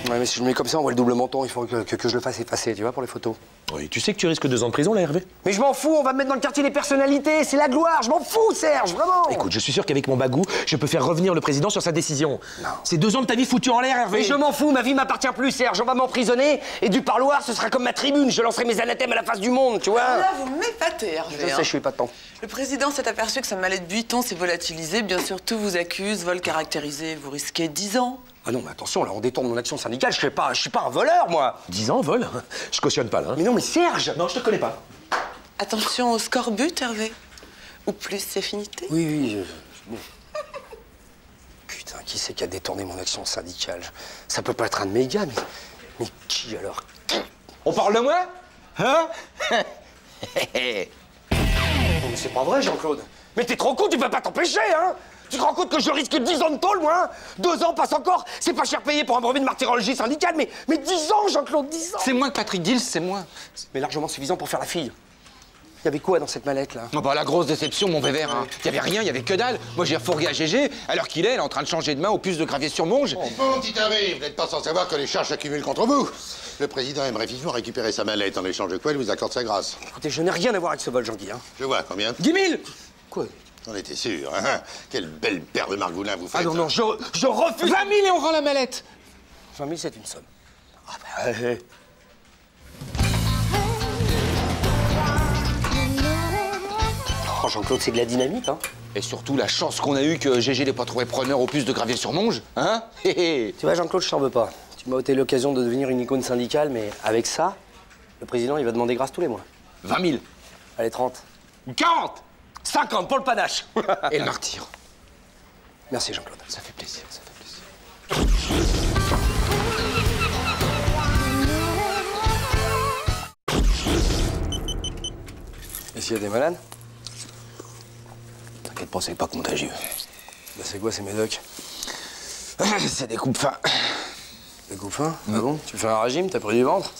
Ouais, mais si je le mets comme ça, on voit le double menton. Il faut que je le fasse effacer, tu vois, pour les photos. Oui, tu sais que tu risques 2 ans de prison, là, Hervé? Mais je m'en fous, on va me mettre dans le quartier des personnalités, c'est la gloire, je m'en fous, Serge, vraiment. Écoute, je suis sûr qu'avec mon bagou, je peux faire revenir le président sur sa décision. Non. C'est 2 ans de ta vie foutu en l'air, Hervé. Mais je m'en fous, ma vie m'appartient plus, Serge. On va m'emprisonner et du parloir, ce sera comme ma tribune. Je lancerai mes anathèmes à la face du monde, tu vois. Là, vous m'épatez, Hervé. Je sais, je suis pas de temps. Le président s'est aperçu que sa mallette Vuitton s'est volatilisée. Bien sûr, tout vous accuse, vol caractérisé. Vous risquez 10 ans. Ah non, mais attention, là, on détourne mon action syndicale. Je suis pas un voleur, moi. 10 ans, vol? Je cautionne pas, là. Mais non, mais Serge. Non, je te connais pas. Attention au score-but, Hervé. Ou plus c'est finité. Oui. Bon. Putain, qui c'est qui a détourné mon action syndicale? Ça peut pas être un de mes gars, mais qui alors? On parle de moi? Hein? Non, mais c'est pas vrai, Jean-Claude. Mais t'es trop con, tu peux pas t'empêcher, hein? Tu te rends compte que je risque 10 ans de tôle, moi, hein? 2 ans passe encore. C'est pas cher payé pour un brevet de martyrologie syndicale, mais 10 ans, Jean-Claude, 10 ans. C'est moins que Patrick Dills, c'est moins. Mais largement suffisant pour faire la fille. Il y avait quoi dans cette mallette, là? Oh bah, la grosse déception, mon Vévert. Hein. Il y avait rien, il y avait que dalle. Moi, j'ai refourgué à GG, alors qu'il est, elle est en train de changer de main au puce de gravier sur Monge. Bon, petit Hervé, vous n'êtes pas sans savoir que les charges s'accumulent contre vous. Le président aimerait vivement récupérer sa mallette, en échange de quoi il vous accorde sa grâce. Écoutez, je n'ai rien à voir avec ce vol, Jean-Guy, hein. Je vois, combien? 10 000. Quoi? On était sûr, hein? Quelle belle paire de margoulins vous faites. Ah non, je refuse. 20 000 et on rend la mallette. 20 000, c'est une somme. Ah bah, Oh, Jean-Claude, c'est de la dynamite, hein. Et surtout, la chance qu'on a eue que GG n'ait pas trouvé preneur au puce de gravier sur Monge, hein? Tu vois, Jean-Claude, je t'en veux pas. Tu m'as ôté l'occasion de devenir une icône syndicale, mais avec ça, le président, il va demander grâce tous les mois. 20 000. Allez, 30. 40. 50 pour le panache. Et le martyr. Merci, Jean-Claude. Ça fait plaisir, ça fait plaisir. Et s'il y a des malades? T'inquiète pas, c'est pas contagieux. Bah, c'est quoi ces médocs? C'est des coupes-fins. Des coupes-fins? Ah bon? Tu fais un régime? T'as pris du ventre?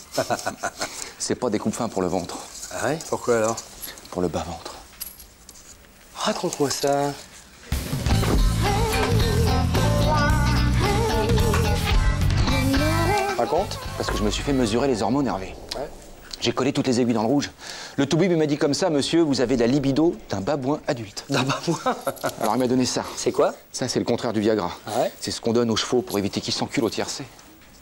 C'est pas des coupes-fins pour le ventre. Ah ouais? Pourquoi alors? Pour le bas-ventre. Raconte-moi ça. Raconte? Parce que je me suis fait mesurer les hormones, Hervé. Ouais. J'ai collé toutes les aiguilles dans le rouge. Le toubib m'a dit comme ça, monsieur, vous avez la libido d'un babouin adulte. D'un babouin? Alors il m'a donné ça. C'est quoi? Ça, c'est le contraire du Viagra. Ah ouais? C'est ce qu'on donne aux chevaux pour éviter qu'ils s'enculent au tiercé.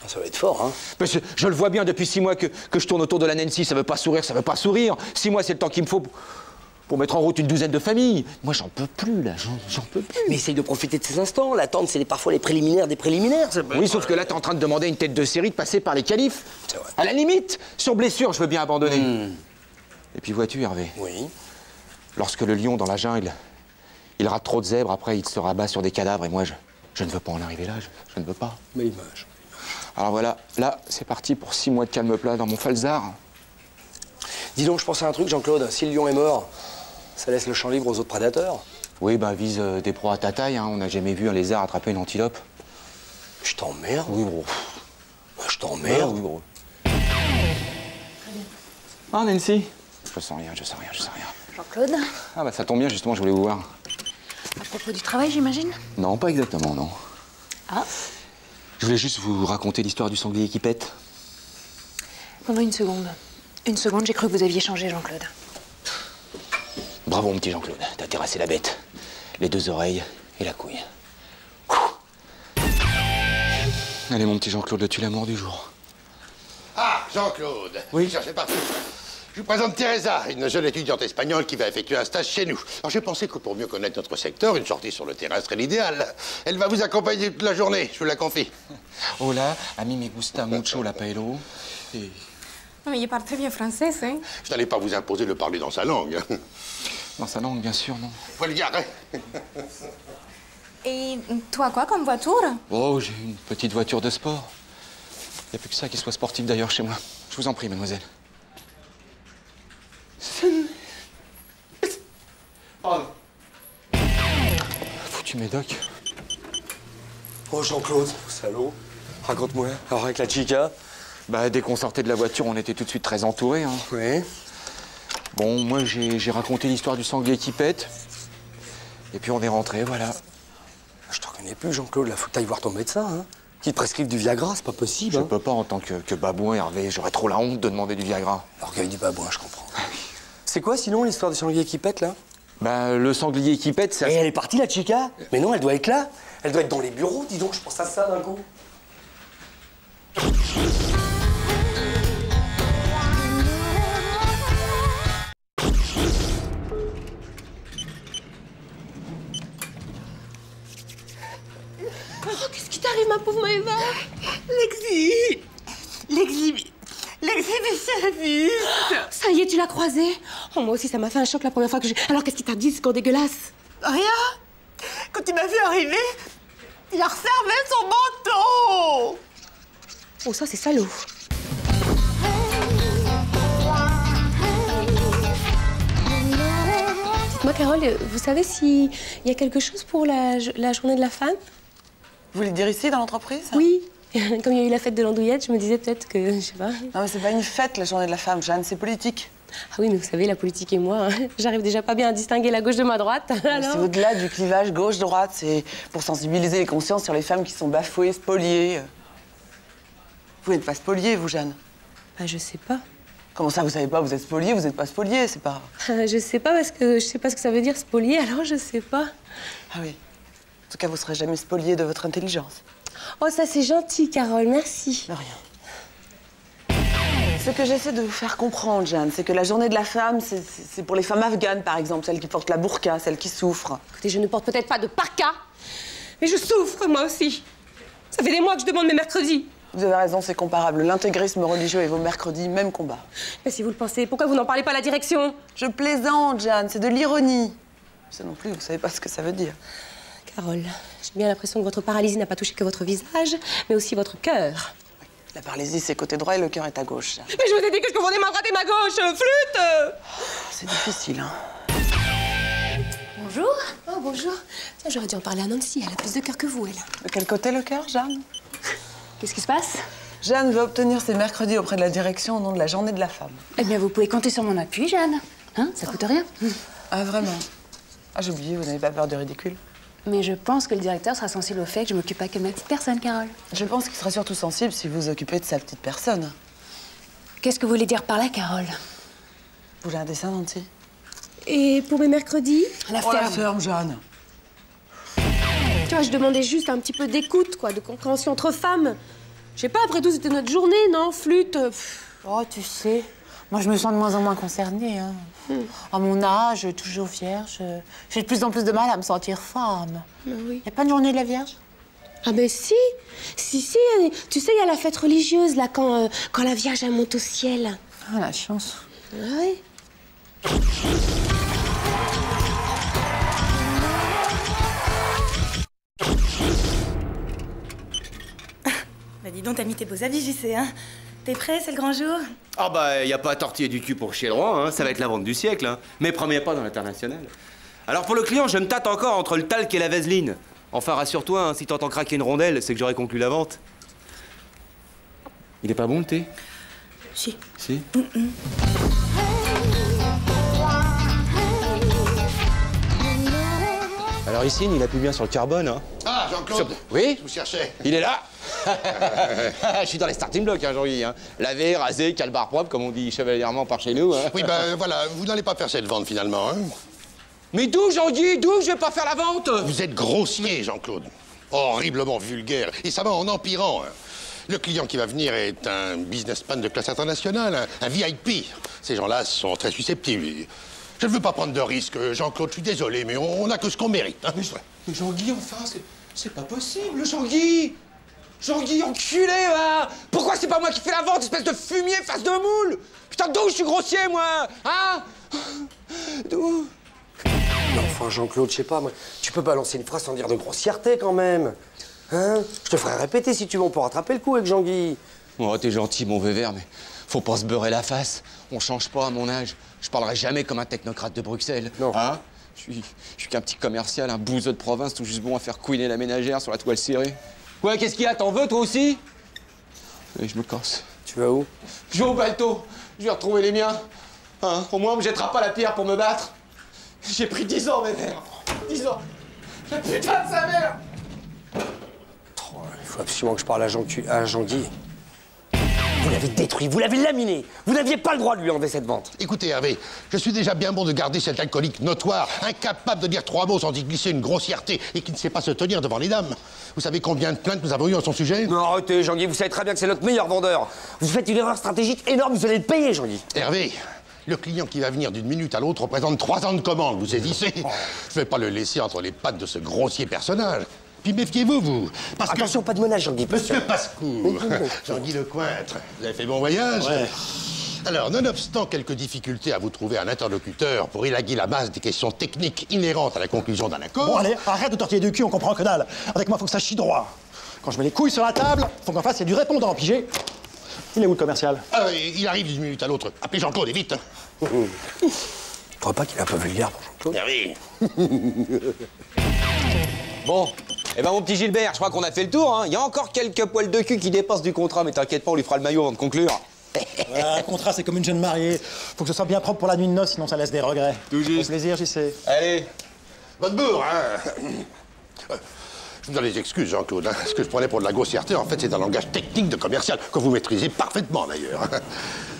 Ah, ça va être fort, hein? Mais je le vois bien depuis 6 mois que je tourne autour de la Nancy. Ça veut pas sourire, ça veut pas sourire. 6 mois, c'est le temps qu'il me faut pour mettre en route une douzaine de familles. Moi, j'en peux plus, là. J'en peux plus. Mais essaye de profiter de ces instants. L'attente, c'est parfois les préliminaires des préliminaires. Oui, sauf que là, t'es en train de demander à une tête de série de passer par les qualifs. C'est vrai. À la limite, sur blessure, je veux bien abandonner. Et puis, vois-tu, Hervé? Oui. Lorsque le lion dans la jungle, Il rate trop de zèbres, après il se rabat sur des cadavres, et moi, je ne veux pas en arriver là, je ne veux pas. Mais image. Alors voilà, là, c'est parti pour 6 mois de calme plat dans mon falzar. Dis donc, je pensais à un truc, Jean-Claude. Si le lion est mort, ça laisse le champ libre aux autres prédateurs. Oui, bah, vise des proies à ta taille, hein. On n'a jamais vu un lézard attraper une antilope. Je t'emmerde. Oui, gros. Je t'emmerde. Oui, gros. Ah, Nancy? Je sens rien. Jean-Claude? Ah, bah, ça tombe bien, justement, je voulais vous voir. À propos du travail, j'imagine? Non, pas exactement, non. Ah? Je voulais juste vous raconter l'histoire du sanglier qui pète. Pendant une seconde. Une seconde, j'ai cru que vous aviez changé, Jean-Claude. Bravo, mon petit Jean-Claude. T'as terrassé la bête. Les 2 oreilles et la couille. Allez, mon petit Jean-Claude, le tue-l'amour du jour. Ah, Jean-Claude. Oui. Cherchez partout. Je vous présente Teresa, une jeune étudiante espagnole qui va effectuer un stage chez nous. Alors j'ai pensé que pour mieux connaître notre secteur, une sortie sur le terrain serait l'idéal. Elle va vous accompagner toute la journée, je vous la confie. Hola, a mí me gusta mucho la paella. Et... Mais il parle très bien français, hein? Je n'allais pas vous imposer de parler dans sa langue. Dans sa langue, bien sûr, non. Faut le garer. Et toi, quoi comme voiture? Oh, j'ai une petite voiture de sport. Il n'y a plus que ça qui soit sportif d'ailleurs chez moi. Je vous en prie, mademoiselle. Pardon. Foutu médoc. Oh, Jean-Claude, salaud. Raconte-moi. Alors, avec la chica? Bah, dès qu'on sortait de la voiture, on était tout de suite très entourés, hein. Oui. Bon, moi, j'ai raconté l'histoire du sanglier qui pète. Et puis, on est rentrés, voilà. Je te reconnais plus, Jean-Claude. Là, faut que t'ailles voir ton médecin, hein. Qui te prescrive du Viagra, c'est pas possible. Je peux pas, en tant que babouin, Hervé. J'aurais trop la honte de demander du Viagra. L'orgueil du babouin, je comprends. C'est quoi, sinon, l'histoire du sanglier qui pète, là? Bah, le sanglier qui pète, ça... Et elle est partie, la chica? Mais non, elle doit être là. Elle doit être dans les bureaux, dis donc, je pense à ça d'un coup. Oh, qu'est-ce qui t'arrive, ma pauvre Maëva? L'exhibitioniste. Ça y est, tu l'as croisé? Oh, moi aussi, ça m'a fait un choc la première fois que j'ai... Alors, qu'est-ce qu'il t'a dit, ce cours dégueulasse? Rien. Quand il m'a vu arriver, il a refermé son manteau. Oh, ça, c'est salaud. Dites-moi, Carole, vous savez s'il y a quelque chose pour la journée de la femme? Vous voulez dire ici, dans l'entreprise? Oui. Comme il y a eu la fête de l'andouillette, je me disais peut-être que, je sais pas... Non, mais c'est pas une fête, la journée de la femme, Jeanne, c'est politique. Ah oui, mais vous savez, la politique et moi, j'arrive déjà pas bien à distinguer la gauche de ma droite. C'est au-delà du clivage gauche-droite, c'est pour sensibiliser les consciences sur les femmes qui sont bafouées, spoliées. Vous n'êtes pas spoliée, vous, Jeanne? Bah, je sais pas. Comment ça, vous savez pas? Vous êtes spoliée, vous n'êtes pas spoliée, c'est pas... Je sais pas, parce que je sais pas ce que ça veut dire, spolier, alors je sais pas. Ah oui. En tout cas, vous serez jamais spoliée de votre intelligence. Oh, ça c'est gentil, Carole, merci. De rien. Ce que j'essaie de vous faire comprendre, Jeanne, c'est que la journée de la femme, c'est pour les femmes afghanes, par exemple, celles qui portent la burqa, celles qui souffrent. Écoutez, je ne porte peut-être pas de parka, mais je souffre, moi aussi. Ça fait des mois que je demande mes mercredis. Vous avez raison, c'est comparable. L'intégrisme religieux et vos mercredis, même combat. Mais si vous le pensez, pourquoi vous n'en parlez pas à la direction? Je plaisante, Jeanne, c'est de l'ironie. Ça non plus, vous savez pas ce que ça veut dire. Carole, j'ai bien l'impression que votre paralysie n'a pas touché que votre visage, mais aussi votre cœur. La paralysie, c'est côté droit et le cœur est à gauche. Mais je vous ai dit que je confondais ma droite et ma gauche, flûte! C'est difficile, hein. Bonjour. Oh, bonjour. Tiens, j'aurais dû en parler à Nancy, elle a plus de cœur que vous, elle. De quel côté le cœur, Jeanne? Qu'est-ce qui se passe? Jeanne veut obtenir ses mercredis auprès de la direction au nom de la journée de la femme. Eh bien, vous pouvez compter sur mon appui, Jeanne. Hein, ça coûte rien. Ah, vraiment? Ah, j'ai oublié, vous n'avez pas peur du ridicule? Mais je pense que le directeur sera sensible au fait que je m'occupe pas que de ma petite personne, Carole. Je pense qu'il sera surtout sensible si vous vous occupez de sa petite personne. Qu'est-ce que vous voulez dire par là, Carole? Vous voulez un dessin, Nancy? Et pour mes mercredis? La ferme, Jeanne. Tu vois, je demandais juste un petit peu d'écoute, quoi, de compréhension entre femmes. Je sais pas, après tout, c'était notre journée, non? Flûte. Oh, tu sais, moi, je me sens de moins en moins concernée, hein. À mon âge, toujours vierge, j'ai de plus en plus de mal à me sentir femme. Oui. Y a pas de journée de la Vierge? Ah ben si. Tu sais, il y a la fête religieuse, là, quand la Vierge, elle monte au ciel. Ah, la chance. Ah oui. dis donc, t'as mis tes beaux habits, JC, hein? T'es prêt, c'est le grand jour? Ah bah, y a pas à tortiller du cul pour chier le roi, hein. Ça va être la vente du siècle, hein. Mes premiers pas dans l'international. Alors pour le client, je me tâte encore entre le talc et la vaseline. Enfin, rassure-toi, hein, si t'entends craquer une rondelle, c'est que j'aurais conclu la vente. Il est pas bon le thé? Si. Si? Alors ici, il appuie bien sur le carbone, hein. Ah, Jean-Claude. Oui? Je vous cherchais. Il est là. Je suis dans les starting blocks, hein, Jean-Guy. Hein. Lavé, rasé, calbar propre, comme on dit chevalièrement par chez nous. Hein. Oui, ben voilà, vous n'allez pas faire cette vente finalement, hein. Mais d'où, Jean-Guy? D'où je vais pas faire la vente? Vous êtes grossier, Jean-Claude. Horriblement vulgaire. Et ça va en empirant. Hein. Le client qui va venir est un businessman de classe internationale, un VIP. Ces gens-là sont très susceptibles. Je ne veux pas prendre de risques, Jean-Claude, je suis désolé, mais on n'a que ce qu'on mérite. Hein. Mais Jean-Guy, enfin, c'est pas possible, Jean-Guy! Jean-Guy, enculé, va! Pourquoi c'est pas moi qui fais la vente, espèce de fumier face de moule? Putain, d'où je suis grossier, moi? Hein? D'où? Mais enfin, Jean-Claude, je sais pas, moi, tu peux balancer une phrase sans dire de grossièreté, quand même. Hein? Je te ferai répéter si tu veux, on peut rattraper le coup avec Jean-Guy. Oh, t'es gentil, mon Vévert, mais faut pas se beurrer la face. On change pas à mon âge. Je parlerai jamais comme un technocrate de Bruxelles. Non. Hein? Je suis qu'un petit commercial, un bouseux de province, tout juste bon à faire couiner la ménagère sur la toile cirée. Ouais, qu'est-ce qu'il y a? T'en veux, toi aussi? Et je me casse. Tu vas où? Je vais au balto. Je vais retrouver les miens. Hein? Au moins, on me jettera pas la pierre pour me battre. J'ai pris 10 ans, Vévert. 10 ans. La putain de sa mère! Il faut absolument que je parle à Jean-Guy. Vous l'avez détruit, vous l'avez laminé. Vous n'aviez pas le droit de lui enlever cette vente. Écoutez, Hervé, je suis déjà bien bon de garder cet alcoolique notoire, incapable de dire 3 mots sans y glisser une grossièreté et qui ne sait pas se tenir devant les dames. Vous savez combien de plaintes nous avons eues en son sujet? Non, arrêtez, Jean-Guy, vous savez très bien que c'est notre meilleur vendeur. Vous faites une erreur stratégique énorme, vous allez le payer, Jean-Guy. Hervé, le client qui va venir d'une minute à l'autre représente 3 ans de commande, vous saisissez? Je vais pas le laisser entre les pattes de ce grossier personnage. Puis méfiez-vous, vous. Parce Attention, pas de menace, Jean-Guy. Monsieur Pascourt, Jean-Guy Lecointre, vous avez fait bon voyage? Ouais. Alors, nonobstant quelques difficultés à vous trouver un interlocuteur pour élaguer la base des questions techniques inhérentes à la conclusion d'un accord... Bon, allez, arrête de tortiller du cul, on comprend que dalle. Avec moi, faut que ça chie droit. Quand je mets les couilles sur la table, faut qu'en face, il y ait du répondant, pigé. Il est où, le commercial? Il arrive d'une minute à l'autre. Appelez Jean-Claude, et vite. Je crois pas qu'il est un peu vulgaire pour Jean-Claude. Hervé. Bon, eh ben mon petit Gilbert, je crois qu'on a fait le tour, hein. Il y a encore quelques poils de cul qui dépassent du contrat, mais t'inquiète pas, on lui fera le maillot avant de conclure. Un contrat, c'est comme une jeune mariée. Faut que ce soit bien propre pour la nuit de noces, sinon ça laisse des regrets. Tout juste. Au plaisir, j'y sais. Allez. Votre bourre, hein. Je vous donne les excuses, Jean-Claude. Hein. Ce que je prenais pour de la grossièreté, en fait, c'est un langage technique de commercial, que vous maîtrisez parfaitement, d'ailleurs.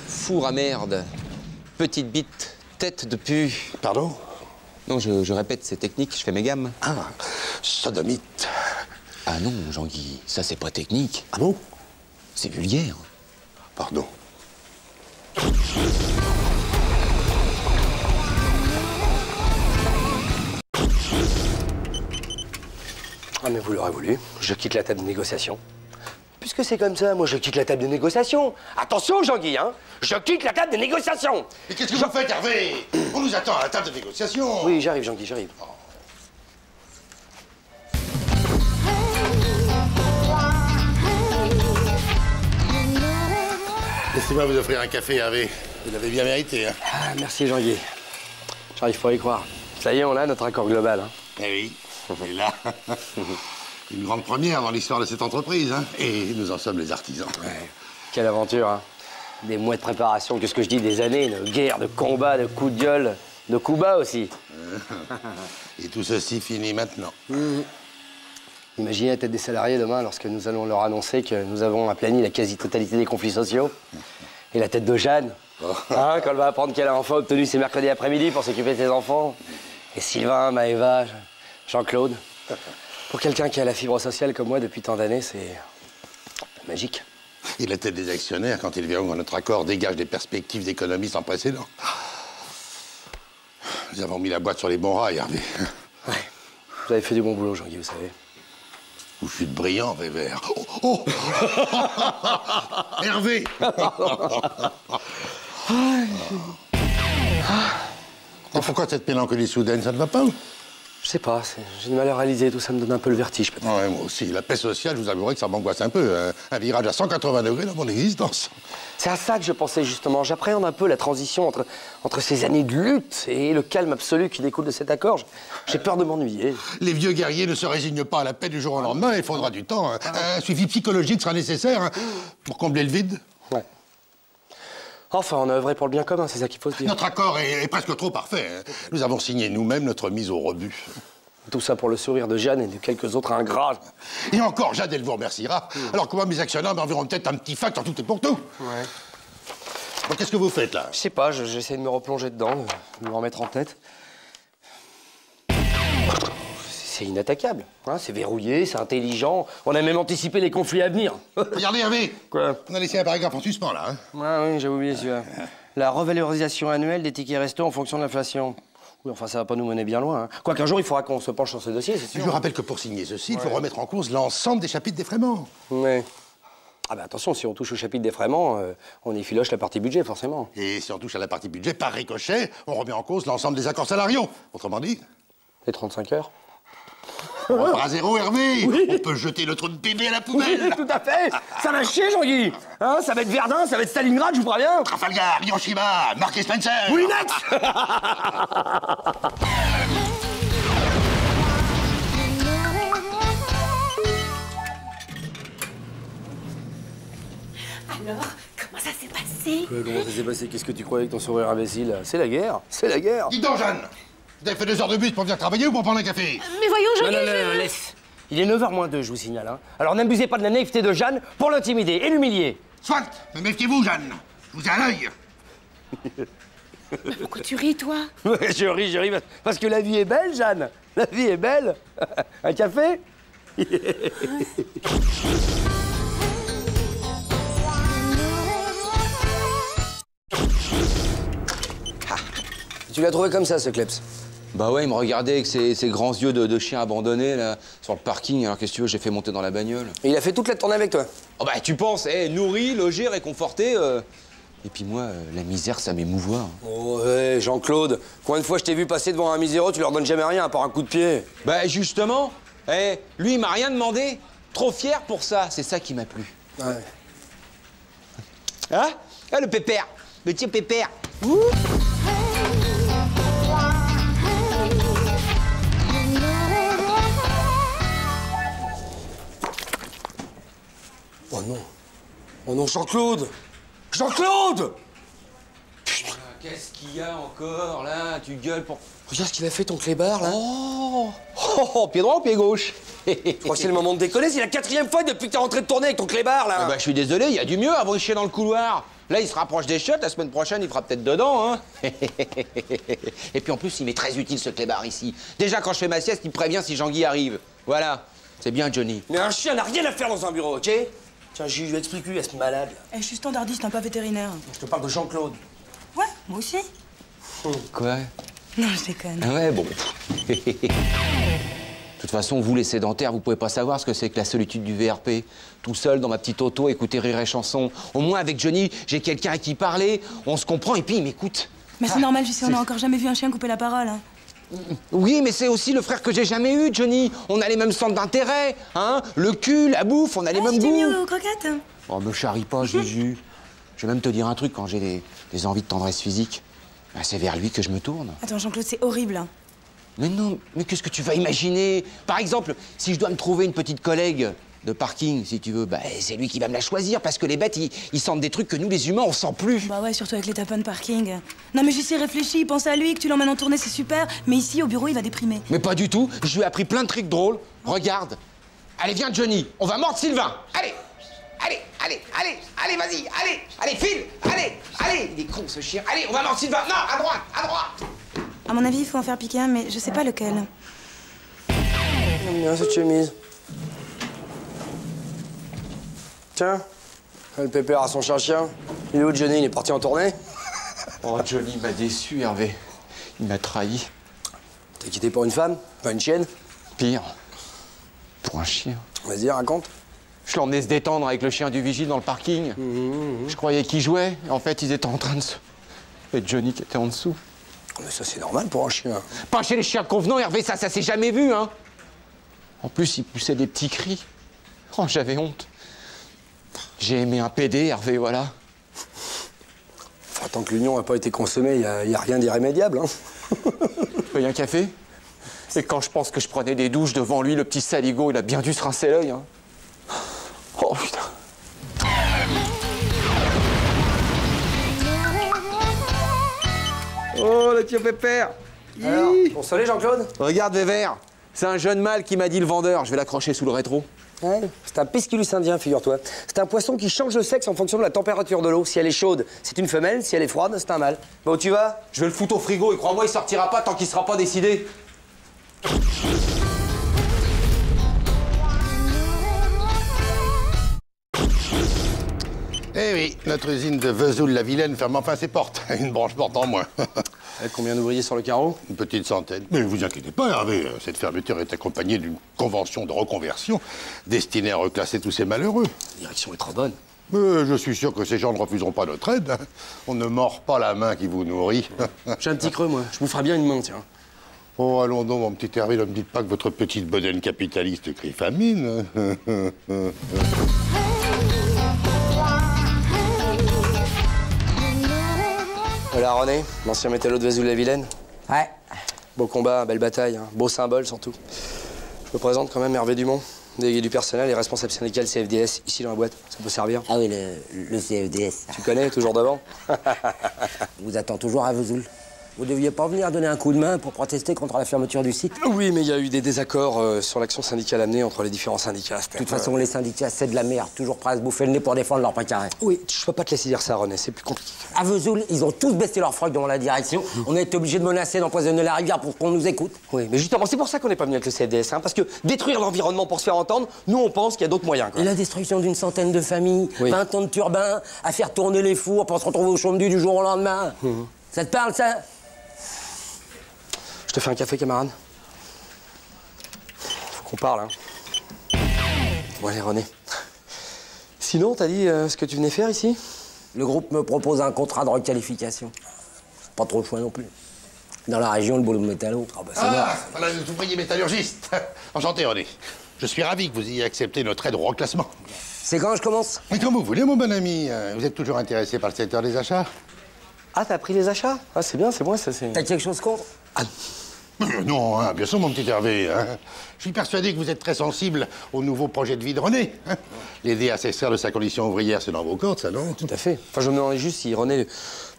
Four à merde. Petite bite, tête de pu. Pardon? Non, je répète, c'est technique, je fais mes gammes. Ah, sodomite. Ah non, Jean-Guy, ça c'est pas technique. Ah bon? C'est vulgaire. Pardon. Ah, mais vous l'aurez voulu. Je quitte la table de négociation. Puisque c'est comme ça, moi je quitte la table de négociation. Attention, Jean-Guy, hein. Je quitte la table de négociation. Mais qu'est-ce que vous faites, Hervé? On nous attend à la table de négociation. Oui, j'arrive, Jean-Guy, j'arrive. Laissez-moi vous offrir un café, Hervé. Vous l'avez bien mérité, hein. Ah, merci, Jean-Guy. J'arrive pas à y croire. Ça y est, on a notre accord global, hein. Eh oui, et là, une grande première dans l'histoire de cette entreprise, hein. Et nous en sommes les artisans. Ouais. Quelle aventure, hein. Des mois de préparation, qu'est-ce que je dis, des années de guerre, de combats, de coups de gueule, de coups bas aussi. Et tout ceci finit maintenant. Imaginez la tête des salariés demain lorsque nous allons leur annoncer que nous avons aplani la quasi-totalité des conflits sociaux. Et la tête de Jeanne, hein, quand elle va apprendre qu'elle a enfin obtenu ses mercredis après-midi pour s'occuper de ses enfants. Et Sylvain, Maëva, Jean-Claude. Pour quelqu'un qui a la fibre sociale comme moi depuis tant d'années, c'est magique. Et la tête des actionnaires, quand ils verront que notre accord dégage des perspectives d'économie sans précédent. Nous avons mis la boîte sur les bons rails, Hervé. Ouais. Vous avez fait du bon boulot, Jean-Guy, vous savez. Vous fûtes brillant, Vévert. Oh, Hervé. Ah. Pourquoi cette mélancolie soudaine, ça ne va pas? Je sais pas, j'ai du mal à réaliser, tout ça me donne un peu le vertige peut-être. Ouais, moi aussi. La paix sociale, je vous avouerai que ça m'angoisse un peu. Hein. Un virage à 180 degrés dans mon existence. C'est à ça que je pensais justement. J'appréhende un peu la transition entre ces années de lutte et le calme absolu qui découle de cet accord. J'ai peur de m'ennuyer. Les vieux guerriers ne se résignent pas à la paix du jour au lendemain. Il faudra du temps. Hein. Un suivi psychologique sera nécessaire hein, pour combler le vide. Ouais. Enfin, on a œuvré pour le bien commun, c'est ça qu'il faut se dire. Notre accord est presque trop parfait. Hein. Nous avons signé nous-mêmes notre mise au rebut. Tout ça pour le sourire de Jeanne et de quelques autres ingrats. Et encore, Jeanne, elle vous remerciera. Alors que moi, mes actionnaires m'enverront peut-être un petit fact en tout et pour tout. Ouais. Bon, qu'est-ce que vous faites, là? Je sais pas, j'essaie de me replonger dedans, de me remettre en tête. C'est inattaquable, hein, c'est verrouillé, c'est intelligent. On a même anticipé les conflits à venir. Regardez, Hervé. Quoi? On a laissé un paragraphe en suspens, là. Hein. Ouais, oui, j'ai oublié celui-là. La revalorisation annuelle des tickets resto en fonction de l'inflation. Oui, enfin, ça va pas nous mener bien loin. Hein. Quoi qu'un jour, il faudra qu'on se penche sur ce dossier, c'est sûr. Je vous rappelle que pour signer ceci, il faut remettre en cause l'ensemble des chapitres d'effraiement. Ouais. Ah ben attention, si on touche au chapitre d'effraiement, on effiloche la partie budget, forcément. Et si on touche à la partie budget, par ricochet, on remet en cause l'ensemble des accords salariaux. Autrement dit... Les 35 heures. On repart à zéro, Hervé. Oui. On peut jeter notre bébé à la poubelle. Oui, tout à fait. Ça va chier, Jean-Guy. Hein, ça va être Verdun, ça va être Stalingrad, je vous préviens. Trafalgar, Hiroshima, Mark et Spencer. Oui, next. Alors, comment ça s'est passé? Comment ça s'est passé? Qu'est-ce que tu croyais avec ton sourire imbécile? C'est la guerre, c'est la guerre. Dis donc, Jeanne, vous avez fait 2 heures de bus pour venir travailler ou pour prendre un café? Mais voyons, Jean-Guy... Non, laisse. Il est 9h moins 2, je vous signale. Hein. Alors n'abusez pas de la naïveté de Jeanne pour l'intimider et l'humilier. Soit, mais méfiez-vous, Jeanne. Je vous ai à l'œil. Pourquoi tu ris, toi? Ouais, je ris, parce que la vie est belle, Jeanne. La vie est belle. Un café? Tu l'as trouvé comme ça, ce Kleps? Bah ouais, il me regardait avec ses grands yeux de chien abandonné, là, sur le parking. Alors qu'est-ce que tu veux, j'ai fait monter dans la bagnole. Et il a fait toute la tournée avec toi? Oh bah tu penses, nourri, logé, réconforté. Et puis moi, la misère, ça m'émouvoit. Oh ouais, Jean-Claude, combien de fois je t'ai vu passer devant un miséreux, tu leur donnes jamais rien à part un coup de pied? Bah justement, lui, il m'a rien demandé. Trop fier pour ça, c'est ça qui m'a plu. Ouais. Hein? Ah, le pépère, le petit pépère. Ouh. Oh non. Oh non, Jean-Claude! Jean-Claude! Qu'est-ce qu'il y a encore, là? Tu gueules pour... Regarde ce qu'il a fait, ton clébard, là. Oh, pied droit ou pied gauche? Je crois que c'est le moment de décoller, c'est la 4e fois depuis que t'es rentré de tourner avec ton clébard, là. Ah bah, je suis désolé, il y a du mieux avant de chier dans le couloir. Là, il se rapproche des chiottes, la semaine prochaine, il fera peut-être dedans, hein. Et puis en plus, il m'est très utile, ce clébard, ici. Déjà, quand je fais ma sieste, il me prévient si Jean-Guy arrive. Voilà. C'est bien, Johnny. Mais un chien n'a rien à faire dans un bureau, ok? Tiens, Juju, explique-lui à ce malade. Je suis standardiste, pas vétérinaire. Je te parle de Jean-Claude. Ouais, moi aussi. Quoi? Non, je déconne. Ah ouais, bon. De toute façon, vous, les sédentaires, vous pouvez pas savoir ce que c'est que la solitude du VRP. Tout seul, dans ma petite auto, écouter Rire et Chanson. Au moins, avec Johnny, j'ai quelqu'un à qui parler, on se comprend et puis il m'écoute. Mais c'est normal, je sais, on n'a encore jamais vu un chien couper la parole. Hein. Oui, mais c'est aussi le frère que j'ai jamais eu, Johnny. On a les mêmes centres d'intérêt, hein. Le cul, la bouffe, on a les mêmes goûts. Mieux aux croquettes. Oh, me charrie pas, Juju. Je vais même te dire un truc, quand j'ai des envies de tendresse physique, bah, c'est vers lui que je me tourne. Attends, Jean-Claude, c'est horrible. Hein. Mais non, mais qu'est-ce que tu vas imaginer? Par exemple, si je dois me trouver une petite collègue de parking, si tu veux, bah, c'est lui qui va me la choisir, parce que les bêtes, ils sentent des trucs que nous, les humains, on sent plus. Bah ouais, surtout avec les tapons de parking. Non mais j'y réfléchi, pense à lui, que tu l'emmènes en tournée, c'est super, mais ici, au bureau, il va déprimer. Mais pas du tout, je lui ai appris plein de trucs drôles. Regarde. Allez, viens, Johnny, on va mordre Sylvain. Allez, allez, file, allez, il est con, ce chien. Allez, on va mordre Sylvain. Non, à droite. À mon avis, il faut en faire piquer un, mais je sais pas lequel. J'aime bien cette chemise. Tiens, le pépère a son chien. Il est où, Johnny? Il est parti en tournée? Oh, Johnny m'a déçu, Hervé. Il m'a trahi. T'es quitté pour une femme? Pas une chienne? Pire. Pour un chien. Vas-y, raconte. Je l'emmenais se détendre avec le chien du vigile dans le parking. Je croyais qu'ils jouaient. En fait, ils étaient en train de se... Et Johnny qui était en dessous. Mais ça, c'est normal pour un chien. Pas chez les chiens de convenant, Hervé, ça s'est jamais vu, hein. En plus, il poussait des petits cris. Oh, j'avais honte. J'ai aimé un PD, Hervé, voilà. Enfin, tant que l'union n'a pas été consommée, il n'y a rien d'irrémédiable, hein. Paye un café? Et quand je pense que je prenais des douches devant lui, le petit saligo, il a bien dû se rincer l'œil, hein. Oh, putain. Oh, le petit pépère. Alors, bon soleil, Jean-Claude? Regarde, Vévert. C'est un jeune mâle qui m'a dit le vendeur. Je vais l'accrocher sous le rétro. Ouais, c'est un Pisculus indien, figure-toi. C'est un poisson qui change de sexe en fonction de la température de l'eau. Si elle est chaude, c'est une femelle. Si elle est froide, c'est un mâle. Bon, où tu vas? Je vais le foutre au frigo et crois-moi, il sortira pas tant qu'il sera pas décidé. Eh oui, notre usine de Vesoul-la-Vilaine ferme enfin ses portes. Une branche morte en moins. Combien d'ouvriers sur le carreau? Une petite centaine. Mais ne vous inquiétez pas, Hervé. Cette fermeture est accompagnée d'une convention de reconversion destinée à reclasser tous ces malheureux. La direction est trop bonne. Mais je suis sûr que ces gens ne refuseront pas notre aide. Hein. On ne mord pas la main qui vous nourrit. J'ai un petit creux, moi. Je vous ferai bien une main, tiens. Oh, allons donc, mon petit Hervé, ne me dites pas que votre petite bedaine capitaliste crie famine. Voilà, René, l'ancien métallo de Vesoul-la-Vilaine. Ouais. Beau combat, belle bataille, hein. Beau symbole surtout. Je me présente quand même Hervé Dumont, délégué du personnel et responsable syndical CFDS, ici dans la boîte. Ça peut servir. Ah oui, le CFDS. Tu connais, toujours devant? Vous attend toujours à Vesoul. Vous deviez pas venir donner un coup de main pour protester contre la fermeture du site? Oui, mais il y a eu des désaccords sur l'action syndicale amenée entre les différents syndicats. De toute façon, les syndicats, c'est de la merde. Toujours prêts à se bouffer le nez pour défendre leur précaré. Oui, je peux pas te laisser dire ça, René, c'est plus compliqué. À Vesoul, ils ont tous baissé leur froc devant la direction. On a été obligés de menacer d'empoisonner la rivière pour qu'on nous écoute. Oui, mais justement, c'est pour ça qu'on n'est pas venu avec le CFDS, hein, parce que détruire l'environnement pour se faire entendre, nous, on pense qu'il y a d'autres moyens, quoi. Et la destruction d'une centaine de familles, Oui. 20 ans de turbins, à faire tourner les fours pour se retrouver au chaume du jour au lendemain. Ça te parle, ça? Je te fais un café, camarade. Faut qu'on parle, hein. Bon, allez, René. Sinon, t'as dit ce que tu venais faire ici? Le groupe me propose un contrat de requalification. Pas trop le choix non plus. Dans la région, le boulot de métallo. Ah, bah, c'est mort. Voilà, les ouvriers métallurgistes. Enchanté, René. Je suis ravi que vous ayez accepté notre aide au reclassement. C'est quand je commence? Mais comme vous voulez, mon bon ami. Vous êtes toujours intéressé par le secteur des achats? Ah, t'as pris les achats? Ah, c'est bien, c'est moi, ça, c'est... T'as quelque chose contre? Ah. Non, hein, bien sûr, mon petit Hervé. Hein. Je suis persuadé que vous êtes très sensible au nouveau projet de vie de René. Hein. L'aider à s'extraire de sa condition ouvrière, c'est dans vos cordes, ça, non? Tout à fait. Enfin, je me demandais juste si René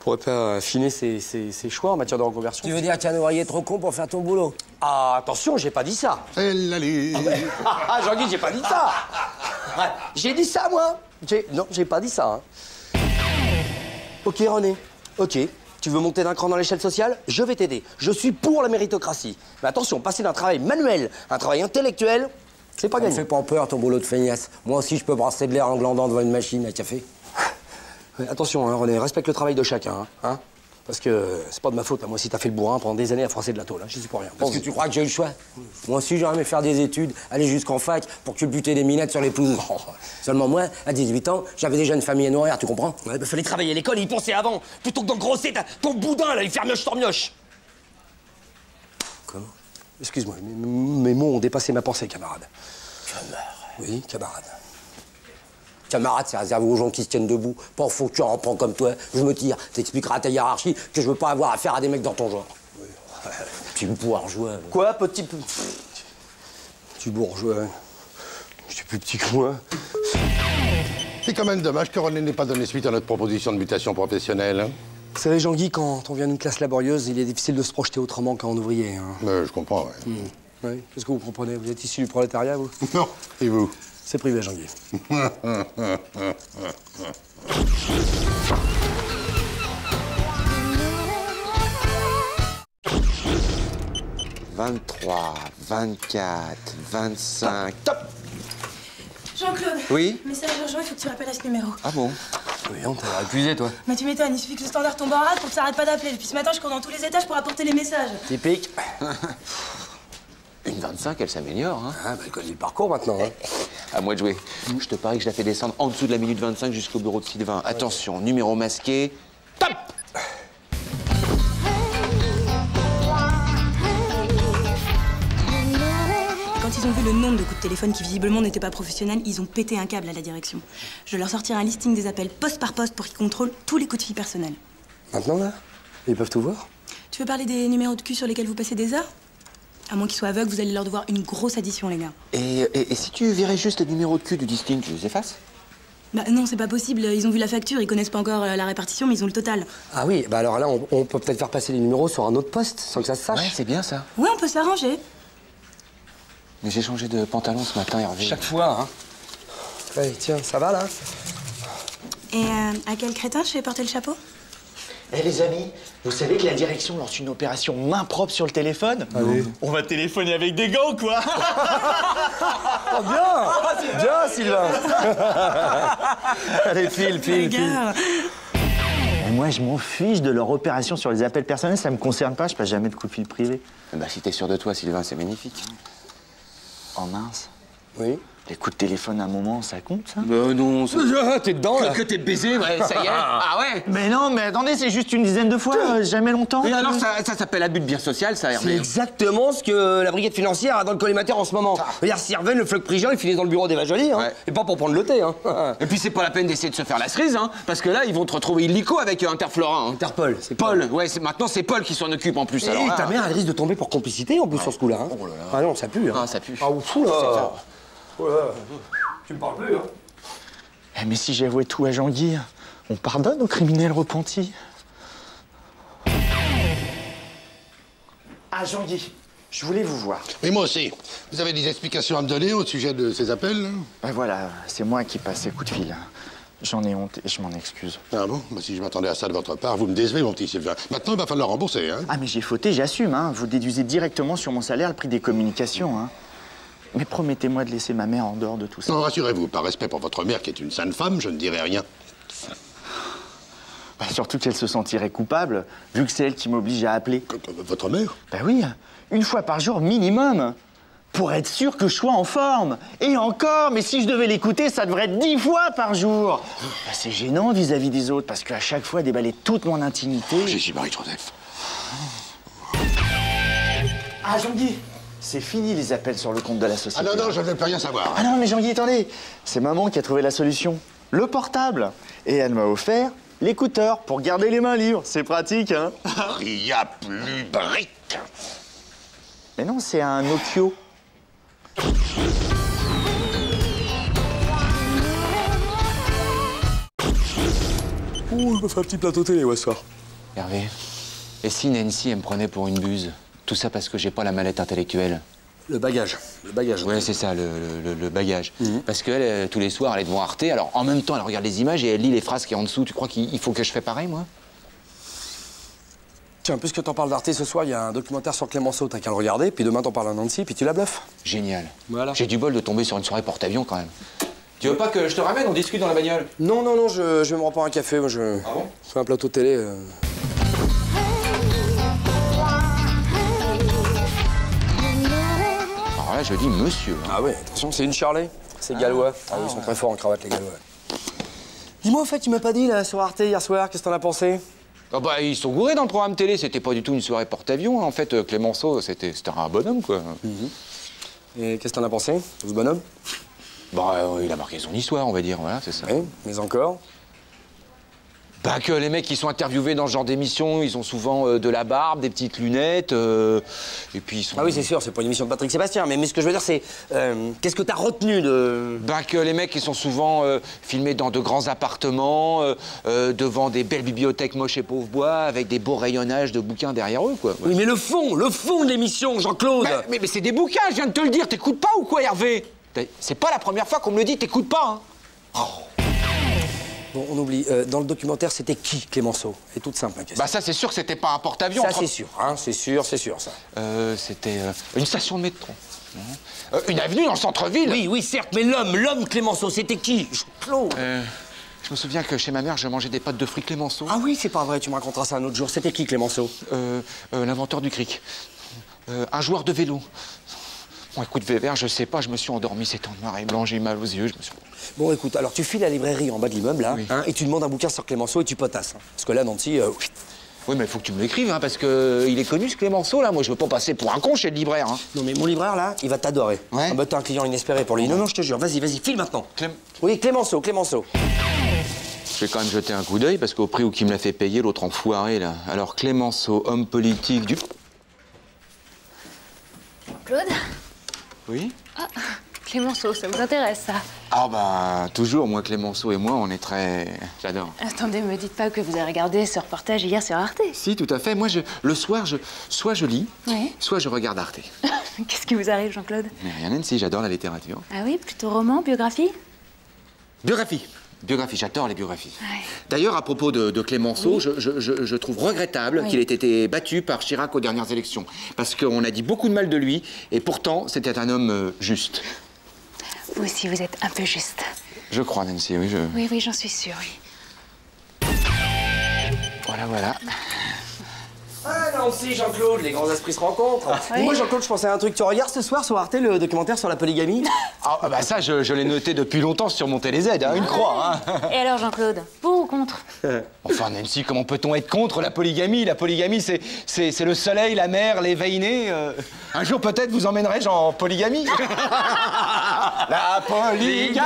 pourrait pas affiner ses choix en matière de reconversion. Tu veux dire qu'il y a un ouvrier trop con pour faire ton boulot? Ah, attention, j'ai pas dit ça. C'est la lune. Ah, Jean-Guy, j'ai pas dit ça. Ouais, j'ai dit ça, moi. Non, j'ai pas dit ça. Hein. Ok, René. Ok. Tu veux monter d'un cran dans l'échelle sociale? Je vais t'aider. Je suis pour la méritocratie. Mais attention, passer d'un travail manuel à un travail intellectuel, c'est pas gagné. Ça me fait pas peur, ton boulot de feignasse. Moi aussi, je peux brasser de l'air en glandant devant une machine à café. Ouais, attention, hein, René, respecte le travail de chacun. Hein. Parce que c'est pas de ma faute. Hein. Moi aussi, t'as fait le bourrin pendant des années à froisser de la tôle. Hein. J'y suis pour rien. Parce que tu crois que j'ai eu le choix? Moi aussi, j'aurais aimé faire des études, aller jusqu'en fac pour culbuter des minettes sur les pelouses. Seulement moi, à 18 ans, j'avais déjà une famille à nourrir, tu comprends? Ouais, bah fallait travailler à l'école et y penser avant, plutôt que d'engrosser ton boudin, là, y faire mioche-tormioche. Comment? Excuse-moi, mes mots ont dépassé ma pensée, camarade. Oui, camarade. Camarade, c'est réservé aux gens qui se tiennent debout. Pas faux que tu en prends comme toi. Je me tire. T'expliqueras à ta hiérarchie que je veux pas avoir affaire à des mecs dans ton genre. Oui. Petit bourgeois. Quoi, petit... Petit bourgeois. Je suis plus petit que moi. C'est quand même dommage que René n'ait pas donné suite à notre proposition de mutation professionnelle. Hein. Vous savez, Jean-Guy, quand on vient d'une classe laborieuse, il est difficile de se projeter autrement qu'en ouvrier. Hein. Je comprends, ouais. Oui. Qu'est-ce que vous comprenez? Vous êtes issu du prolétariat, vous? Non. Et vous? C'est privé, Jean-Guy. 23, 24, 25... Top! Jean-Claude. Oui? Message urgent, il faut que tu rappelles à ce numéro. Ah bon? Oui, on t'a épuisé, toi. Mais tu m'étonnes, il suffit que le standard tombe en rade pour que ça arrête pas d'appeler. Depuis ce matin, je cours dans tous les étages pour apporter les messages. Typique. Une 25, elle s'améliore, hein? Ah, bah, elle connaît le parcours maintenant, hein. À moi de jouer. Je te parie que je la fais descendre en dessous de la minute 25 jusqu'au bureau de Sylvain. Attention, numéro masqué. Top! ils ont vu le nombre de coups de téléphone qui visiblement n'étaient pas professionnels, ils ont pété un câble à la direction. Je vais leur sortir un listing des appels poste par poste pour qu'ils contrôlent tous les coups de fil personnels. Maintenant, là? Ils peuvent tout voir? Tu veux parler des numéros de cul sur lesquels vous passez des heures? À moins qu'ils soient aveugles, vous allez leur devoir une grosse addition, les gars. Et si tu verrais juste les numéros de cul du listing, tu les effaces? Bah non, c'est pas possible. Ils ont vu la facture, ils connaissent pas encore la répartition, mais ils ont le total. Ah oui, bah alors là, on peut peut-être faire passer les numéros sur un autre poste sans que ça se sache. Ouais, c'est bien ça. Ouais, on peut s'arranger. Mais j'ai changé de pantalon ce matin, Hervé. Chaque fois, hein. Ouais, tiens, ça va, là? Et à quel crétin je fais porter le chapeau? Eh les amis, vous savez que la direction lance une opération main propre sur le téléphone? On va téléphoner avec des gants, quoi. Oh, bien! Bien, Sylvain. Allez, file. Et moi, je m'en fiche de leur opération sur les appels personnels, ça me concerne pas, je passe jamais de coup de fil privé. Bah si t'es sûr de toi, Sylvain, c'est magnifique. Oh mince. Oui. Les coups de téléphone à un moment, ça compte, ça? Non, ça... T'es dedans, là. Que t'es baisé, ouais, ça y est. Ah ouais. Mais non, mais attendez, c'est juste une dizaine de fois, jamais longtemps. Et alors, ça s'appelle abus de bien social, ça, C'est Hervé. exactement ce que la brigade financière a dans le collimateur en ce moment. Regarde, Sirven, le floc Prigent, il finit dans le bureau d'Eva Joly, hein. Ouais. Et pas pour prendre le thé, hein. Et puis c'est pas la peine d'essayer de se faire la cerise, hein, parce que là, ils vont te retrouver illico avec Interflorent. Hein. Interpol, c'est Paul, ouais, maintenant c'est Paul qui s'en occupe en plus. Et alors, là, ta mère, elle risque de tomber pour complicité en plus sur ce coup-là. Hein. Oh là là. Ah non, ça pue. Hein. Ah, ça pue. Ah, fou là. Oh là. Tu me parles plus, hein. Eh, mais si j'avouais tout à Jean-Guy, on pardonne aux criminels repentis. Ah, Jean-Guy, je voulais vous voir. Et moi aussi. Vous avez des explications à me donner au sujet de ces appels, là? Ben voilà, c'est moi qui passe les coups de fil. J'en ai honte et je m'en excuse. Ah bon? Bah, si je m'attendais à ça de votre part, vous me décevez, mon petit Sylvain. Maintenant, il va falloir rembourser, hein? Ah, mais j'ai fauté, j'assume, hein. Vous déduisez directement sur mon salaire le prix des communications, hein. Mais promettez-moi de laisser ma mère en dehors de tout ça. Non, rassurez-vous, par respect pour votre mère, qui est une sainte femme, je ne dirai rien. Bah, surtout qu'elle se sentirait coupable, vu que c'est elle qui m'oblige à appeler. Votre mère? Bah oui, une fois par jour minimum, pour être sûr que je sois en forme. Et encore, mais si je devais l'écouter, ça devrait être 10 fois par jour. Bah, c'est gênant vis-à-vis des autres, parce qu'à chaque fois, déballer toute mon intimité... Jésus Marie-Joseph. Ah, Jean-Guy, c'est fini les appels sur le compte de la société. Ah non, je ne veux plus rien savoir. Ah non, mais Jean-Guy, attendez. C'est maman qui a trouvé la solution. Le portable. Et elle m'a offert l'écouteur pour garder les mains libres. C'est pratique, hein? Il n'y a plus brique. Mais non, c'est un Nokia. Ouh, je me fais un petit plateau télé, ouais, ce soir. Hervé, et si Nancy, elle me prenait pour une buse? Tout ça parce que j'ai pas la mallette intellectuelle. Le bagage. Ouais, c'est ça, le bagage. Parce qu'elle, tous les soirs, elle est devant Arte, alors en même temps, elle regarde les images et elle lit les phrases qui sont en dessous. Tu crois qu'il faut que je fasse pareil, moi? Tiens, puisque t'en parles d'Arte ce soir, il y a un documentaire sur Clémenceau, t'as qu'à le regarder, puis demain t'en parles à Nancy, puis tu la bluffes. Génial. Voilà. J'ai du bol de tomber sur une soirée porte-avions, quand même. Tu veux pas que je te ramène, on discute dans la bagnole? Non, je vais me reprendre un café, moi je... Ah bon? fais un plateau de télé. Alors là, je dis monsieur. Ah ouais, attention, c'est une Charlet. C'est gallois. Ah oui, ils sont très forts en cravate, les gallois. Dis-moi, au fait, tu m'as pas dit, là, sur Arte, hier soir, qu'est-ce que t'en as pensé? Ah bah, ils sont gourés dans le programme télé, c'était pas du tout une soirée porte-avions. En fait, Clémenceau, c'était un bonhomme, quoi. Et qu'est-ce que t'en as pensé, ce bonhomme? Bah, il a marqué son histoire, on va dire, voilà, c'est ça. Oui, mais encore? Bah, que les mecs qui sont interviewés dans ce genre d'émission, ils ont souvent de la barbe, des petites lunettes, et puis ils sont... Ah oui, c'est sûr, c'est pas une émission de Patrick Sébastien, mais ce que je veux dire, c'est... qu'est-ce que t'as retenu de... Bah, que les mecs, ils sont souvent filmés dans de grands appartements, devant des belles bibliothèques moches et pauvres bois, avec des beaux rayonnages de bouquins derrière eux, quoi. Oui, mais le fond de l'émission, Jean-Claude. Mais c'est des bouquins, je viens de te le dire, t'écoutes pas ou quoi, Hervé? C'est pas la première fois qu'on me le dit, t'écoutes pas, hein. Oh. Bon, on oublie. Dans le documentaire, c'était qui, Clémenceau? C'est toute simple, la question. Bah ça, c'est sûr que c'était pas un porte-avions. Ça, c'est sûr, hein, c'est sûr, ça. C'était une station de métro. Une avenue dans le centre-ville. Oui, certes, mais l'homme Clémenceau, c'était qui? Jean-Claude. Je me souviens que chez ma mère, je mangeais des pâtes de fruits Clémenceau. Ah oui, c'est pas vrai, tu me raconteras ça un autre jour. C'était qui, Clémenceau? L'inventeur du cric. Un joueur de vélo. Bon, écoute, Vévert, je sais pas, je me suis endormi, c'était en noir et blanc, j'ai mal aux yeux, je me suis... Bon, écoute, alors tu files à la librairie en bas de l'immeuble, là, oui. hein, et tu demandes un bouquin sur Clémenceau et tu potasses. Hein, parce que là, Nancy... Oui, mais il faut que tu me l'écrives, hein, parce que il est connu, ce Clémenceau, là. Moi, je veux pas passer pour un con chez le libraire, hein. Non, mais mon libraire, là, il va t'adorer. Ouais. Ah bah, t'as un client inespéré pour lui. Non, non, je te jure. Vas-y, file maintenant. Oui, Clémenceau. Je vais quand même jeter un coup d'œil, parce qu'au prix où qui me l'a fait payer, l'autre enfoiré, là. Alors, Clémenceau, homme politique du... Claude? Oui? Ah, Clémenceau, ça vous intéresse, ça? Ah bah, toujours, moi, Clémenceau et moi, on est très... J'adore. Attendez, me dites pas que vous avez regardé ce reportage hier sur Arte. Si, tout à fait. Moi, le soir, soit je lis, Oui. soit je regarde Arte. Qu'est-ce qui vous arrive, Jean-Claude? Mais rien, Nancy, j'adore la littérature. Ah oui, plutôt roman, biographie? Biographie, j'adore les biographies. Ouais. D'ailleurs, à propos de Clémenceau, oui. je trouve regrettable qu'il ait été battu par Chirac aux dernières élections. Parce qu'on a dit beaucoup de mal de lui, et pourtant, c'était un homme juste. Vous aussi, vous êtes un peu juste. Je crois, Nancy, oui, Oui, j'en suis sûre, oui. Voilà. Ah non, si, Jean-Claude, les grands esprits se rencontrent. Oui. Moi, Jean-Claude, je pensais à un truc. Tu regardes ce soir sur Arte le documentaire sur la polygamie? Ah bah ça, je l'ai noté depuis longtemps sur mon TéléZ, hein, une croix. Hein. Et alors, Jean-Claude, pour ou contre? Enfin, Nancy, comment peut-on être contre la polygamie? La polygamie, c'est le soleil, la mer, les vainés. Un jour, peut-être, vous emmènerai-je en polygamie. La polygamie.